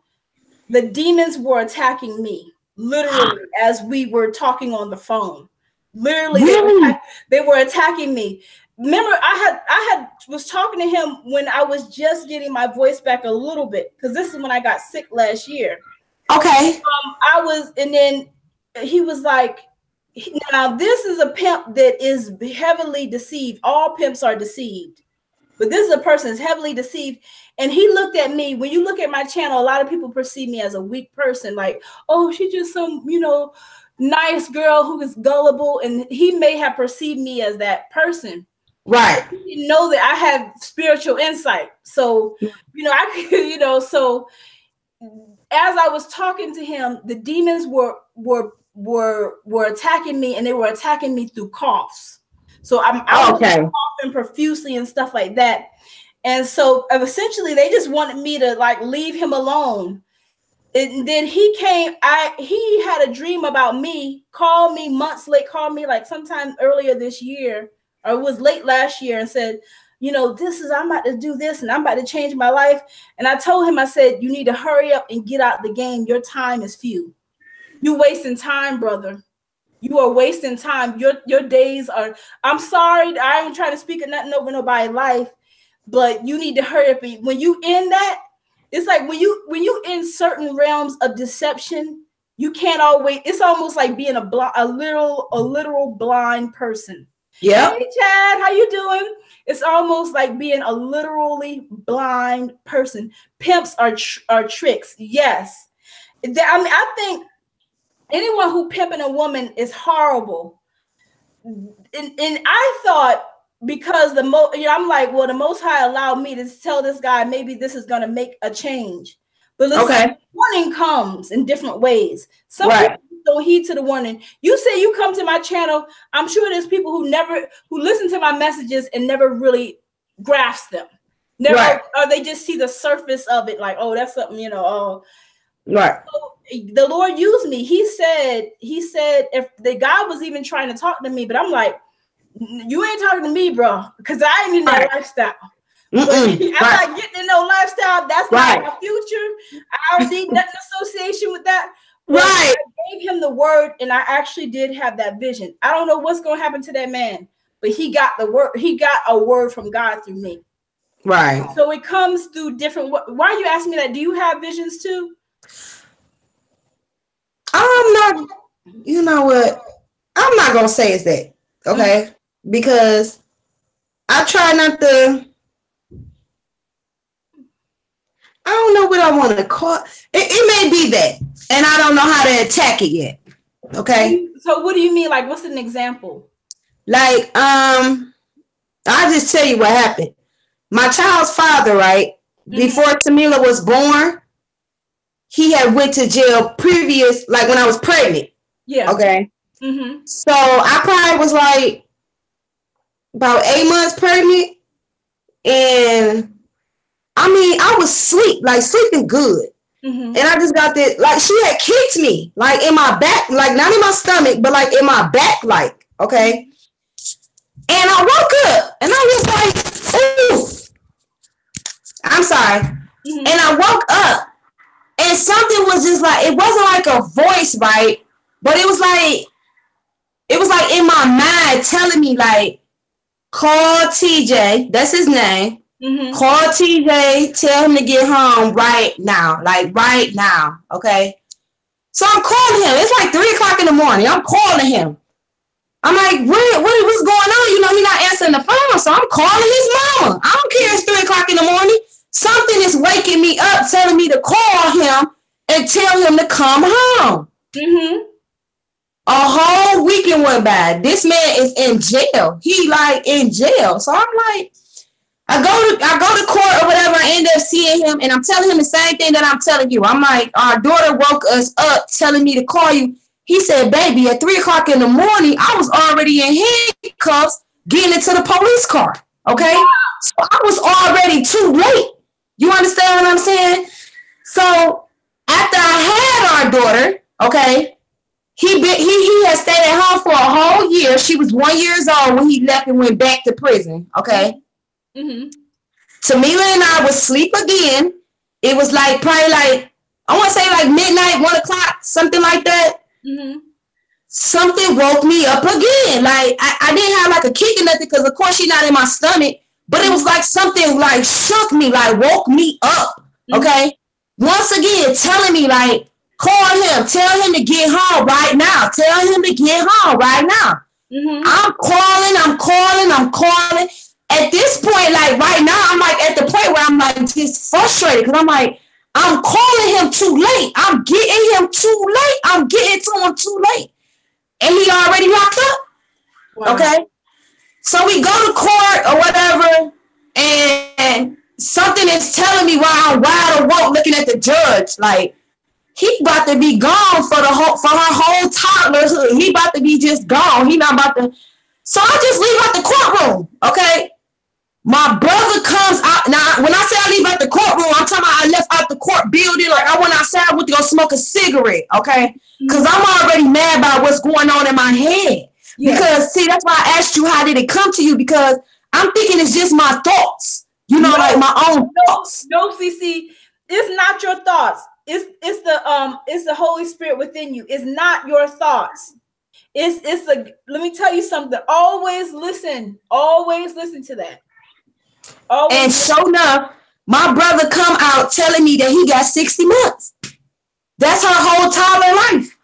the demons were attacking me, literally, as we were talking on the phone. Literally, really? They were attacking me. Remember, I was talking to him when I was just getting my voice back a little bit, because this is when I got sick last year. Okay. And then he was like, now this is a pimp that is heavily deceived. All pimps are deceived. But this is a person that's heavily deceived. And he looked at me. When you look at my channel, a lot of people perceive me as a weak person. Like, oh, she's just some, nice girl who is gullible. And he may have perceived me as that person. Right. He didn't know that I have spiritual insight. So, so as I was talking to him, the demons were attacking me, and they were attacking me through coughs. So I was coughing profusely and stuff like that. And so essentially they just wanted me to like leave him alone. And then he had a dream about me, called me months late, called me like sometime earlier this year, or it was late last year, and said, I'm about to do this and I'm about to change my life. And I told him, I said, you need to hurry up and get out the game. Your time is few. You're wasting time, brother. You are wasting time. Your days are, I'm sorry, I ain't trying to speak of nothing over nobody's life, but you need to hurry up. When you in that, it's like when you in certain realms of deception, you can't always, it's almost like being a literal blind person. Yeah. Hey, Chad, how you doing? It's almost like being a literally blind person. Pimps are tricks. Yes. I mean, I think anyone who pimping a woman is horrible. And I thought because I'm like, well, the Most High allowed me to tell this guy maybe this is going to make a change. But listen, warning comes in different ways. Some people don't heed to the warning. You say you come to my channel. I'm sure there's people who listen to my messages and never really grasp them. Or they just see the surface of it, like, oh, that's something, So the Lord used me. He said, if the God was even trying to talk to me, but I'm like, you ain't talking to me, bro, because I ain't in that lifestyle. I'm not getting in no lifestyle. That's not my future. I don't need nothing association with that. But I gave him the word, and I actually did have that vision. I don't know what's going to happen to that man, but he got the word. He got a word from God through me. Right. So it comes through different. Why are you asking me that? Do you have visions too? I'm not. You know what? I'm not gonna say it's that. Okay, because I try not to. I don't know what I want to call it may be that, and I don't know how to attack it yet. Okay. So what do you mean? Like, what's an example? Like, I'll just tell you what happened. My child's father, right, before Tamila was born, he had went to jail like when I was pregnant. Yeah. Okay. So I probably was like about 8 months pregnant, and I mean, I was sleeping good. And I just got this, like, she had kicked me, like, in my back, like, not in my stomach, but, like, in my back, like, okay? And I woke up, and I was like, ooh. I'm sorry. And I woke up, and something was just, like, it wasn't, like, a voice, right? But it was, like, in my mind telling me, like, call TJ, that's his name. Call TJ, tell him to get home right now, like right now, okay? So I'm calling him. It's like 3 o'clock in the morning. I'm calling him. I'm like, what's going on? He's not answering the phone, so I'm calling his mama. I don't care it's 3 o'clock in the morning. Something is waking me up, telling me to call him and tell him to come home. A whole weekend went by. This man is in jail. He like in jail. So I'm like, I go to court or whatever. I end up seeing him, and I'm telling him the same thing that I'm telling you. I'm like, our daughter woke us up telling me to call you. He said, baby, at 3 o'clock in the morning, I was already in handcuffs getting into the police car. Okay? So I was already too late. You understand what I'm saying? So after I had our daughter, okay, he had stayed at home for a whole year. She was 1 year old when he left and went back to prison. Okay? Tamila and I would sleep again. It was like probably like, I want to say like midnight, 1 o'clock, something like that. Something woke me up again. Like I didn't have like a kick or nothing because of course she's not in my stomach, but it was like something like shook me, like woke me up. Okay. Once again, telling me like, call him, tell him to get home right now. Tell him to get home right now. I'm calling. At this point, like right now, I'm like at the point where I'm like just frustrated because I'm like, I'm calling him too late. I'm getting him too late. I'm getting to him too late. And he already locked up. Wow. Okay. So we go to court or whatever, and something is telling me while I'm wide awake looking at the judge, like, he about to be gone for her whole toddlerhood. He about to be just gone. He not about to. So I just leave out the courtroom. Okay. My brother comes out. Now, when I say I leave out the courtroom, I'm talking about I left out the court building. Like I went outside, went to go smoke a cigarette. Okay. Because I'm already mad about what's going on in my head. Yeah. Because see, that's why I asked you, how did it come to you? Because I'm thinking it's just my thoughts. Like my own thoughts. No, CeCe, it's not your thoughts. It's the Holy Spirit within you. It's not your thoughts. Let me tell you something. Always listen to that. Always. And sure enough, my brother come out telling me that he got 60 months. That's her whole toddler life.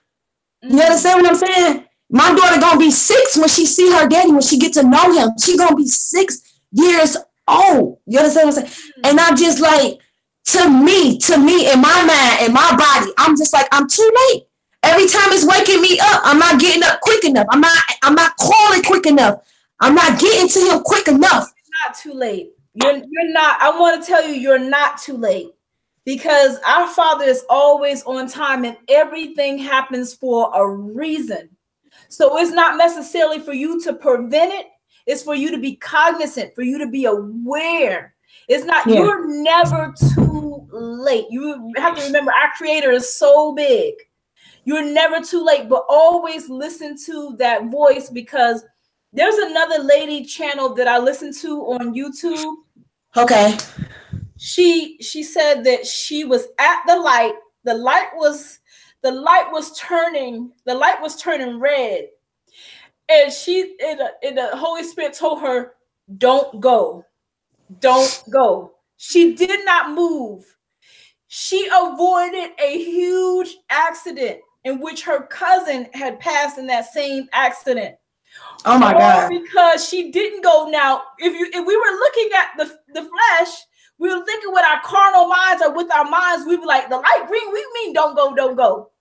You understand what I'm saying? My daughter gonna be 6 when she see her daddy, when she get to know him. She gonna be 6 years old. You understand what I'm saying? And I just like, to me, in my mind, in my body, I'm just like, I'm too late. Every time it's waking me up, I'm not getting up quick enough. I'm not calling quick enough. I'm not getting to him quick enough. You're not too late. You're not. I want to tell you, you're not too late, because our Father is always on time, and everything happens for a reason. So it's not necessarily for you to prevent it. It's for you to be cognizant, for you to be aware. It's not, you're never too late. You have to remember, our Creator is so big. You're never too late, but always listen to that voice, because there's another lady channel that I listen to on YouTube. Okay. She said that she was at the light. The light was turning red. And the Holy Spirit told her, don't go. Don't go. She did not move. She avoided a huge accident in which her cousin had passed in that same accident. Oh my God. Because she didn't go. Now, if we were looking at the flesh, we were thinking with our carnal minds or with our minds, we'd be like, the light green, we mean don't go, don't go.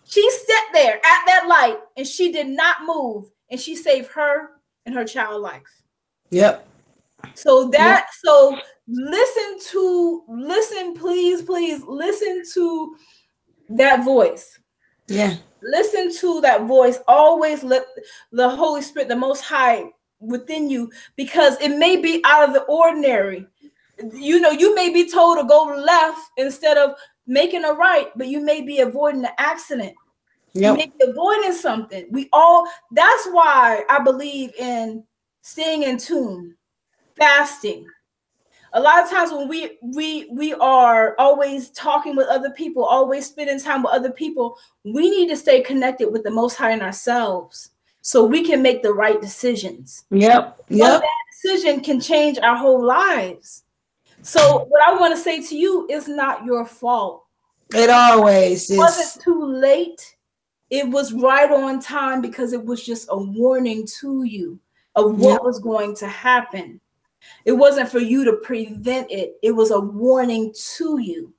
She sat there at that light and she did not move, and she saved her and her child life. Yep. So listen, please listen to that voice. Yeah. Listen to that voice. Always let the Holy Spirit, the Most High, within you, because it may be out of the ordinary. You know, you may be told to go left instead of making a right, but you may be avoiding an accident. Yep. You may be avoiding something. That's why I believe in staying in tune, fasting. A lot of times when we are always talking with other people, always spending time with other people, we need to stay connected with the Most High in ourselves so we can make the right decisions. Yep. One bad decision can change our whole lives. So what I want to say to you is not your fault. It always is. It wasn't too late. It was right on time, because it was just a warning to you of what was going to happen. It wasn't for you to prevent it. It was a warning to you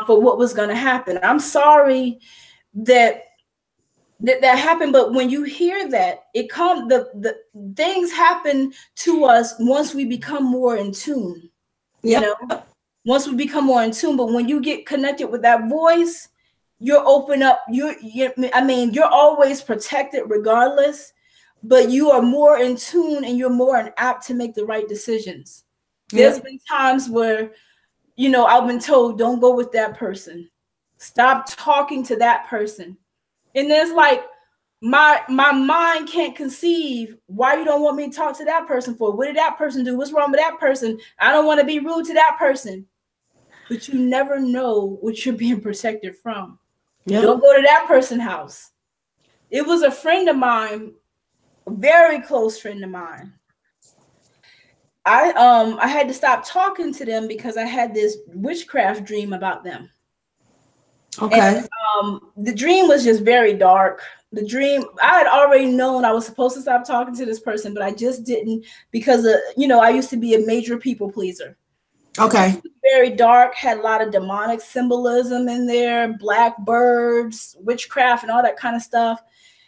for what was going to happen. I'm sorry that happened, but when you hear that, the things happen to us once we become more in tune. You know, once we become more in tune. But when you get connected with that voice, you're open up. You're always protected regardless, but you are more in tune and you're more apt to make the right decisions. There's been times where, I've been told, don't go with that person. Stop talking to that person. And there's like, my mind can't conceive why you don't want me to talk to that person for. What did that person do? What's wrong with that person? I don't want to be rude to that person. But you never know what you're being protected from. Don't go to that person's house. It was a friend of mine, a very close friend of mine. I had to stop talking to them because I had this witchcraft dream about them. Okay. And, the dream was just very dark. The dream, I had already known I was supposed to stop talking to this person, but I just didn't, because I used to be a major people pleaser. Okay. Very dark, had a lot of demonic symbolism in there, black birds, witchcraft, and all that kind of stuff.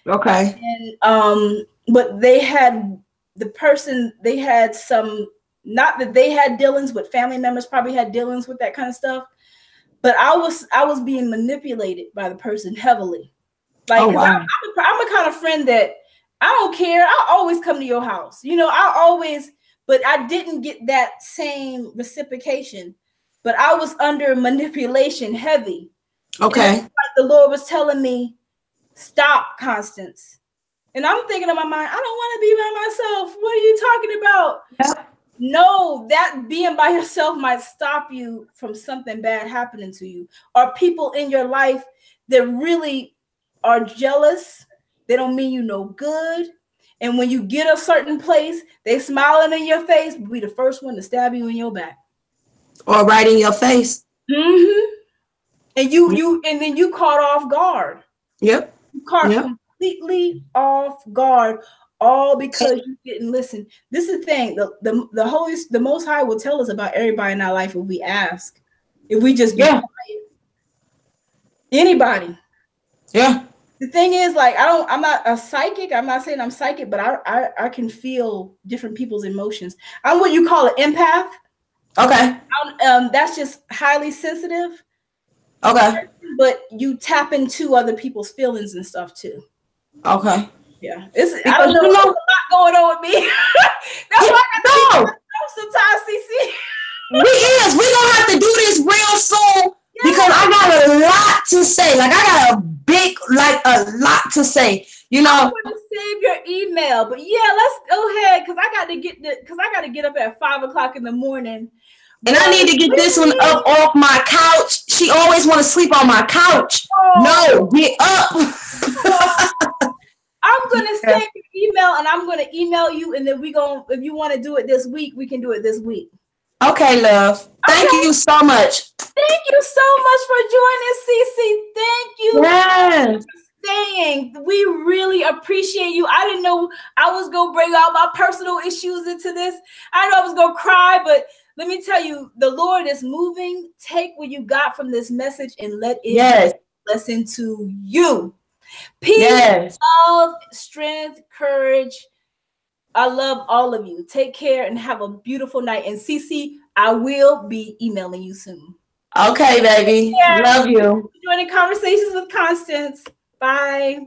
Okay. And but they had some, not that they had dealings, but family members probably had dealings with that kind of stuff. But I was being manipulated by the person heavily. Like, I'm a kind of friend that I don't care. I'll always come to your house. But I didn't get that same reciprocation. But I was under manipulation heavy. Okay. Like the Lord was telling me, stop, Constance. And I'm thinking in my mind, I don't want to be by myself. What are you talking about? Yeah. No, that being by yourself might stop you from something bad happening to you, or people in your life that really are jealous. They don't mean you no good. And when you get a certain place, they smiling in your face, but be the first one to stab you in your back. Or right in your face. Mm-hmm. And then you caught off guard. Yep. completely off guard, all because you didn't listen. This is the thing. The Most High will tell us about everybody in our life if we ask. If we just be quiet. Anybody. Yeah. The thing is, like, I'm not a psychic. I'm not saying I'm psychic, but I can feel different people's emotions. I'm what you call an empath. Okay. That's just highly sensitive. Okay. But you tap into other people's feelings and stuff too. Okay. Yeah. I don't know. There's a lot going on with me. That's why I got to sometimes, CeCe. We're gonna have to do this real soon because I got a lot to say. Like I got a lot to say. You know. I'm gonna save your email, but yeah, let's go ahead because I got to get up at 5 o'clock in the morning. And I need to get this one up off my couch. She always want to sleep on my couch. No, get up. I'm gonna save your email and I'm gonna email you, and then if you want to do it this week, we can do it this week. Okay, love. Thank you so much. Thank you so much for joining, CeCe. Thank you. Yes. Saying we really appreciate you. I didn't know I was gonna bring out my personal issues into this. I know I was gonna cry, but let me tell you, the Lord is moving. Take what you got from this message and let it be a blessing to you. Peace, love, strength, courage. I love all of you. Take care and have a beautiful night. And CeCe, I will be emailing you soon. Okay, baby. Love you. Joining Conversations with Constance. Bye.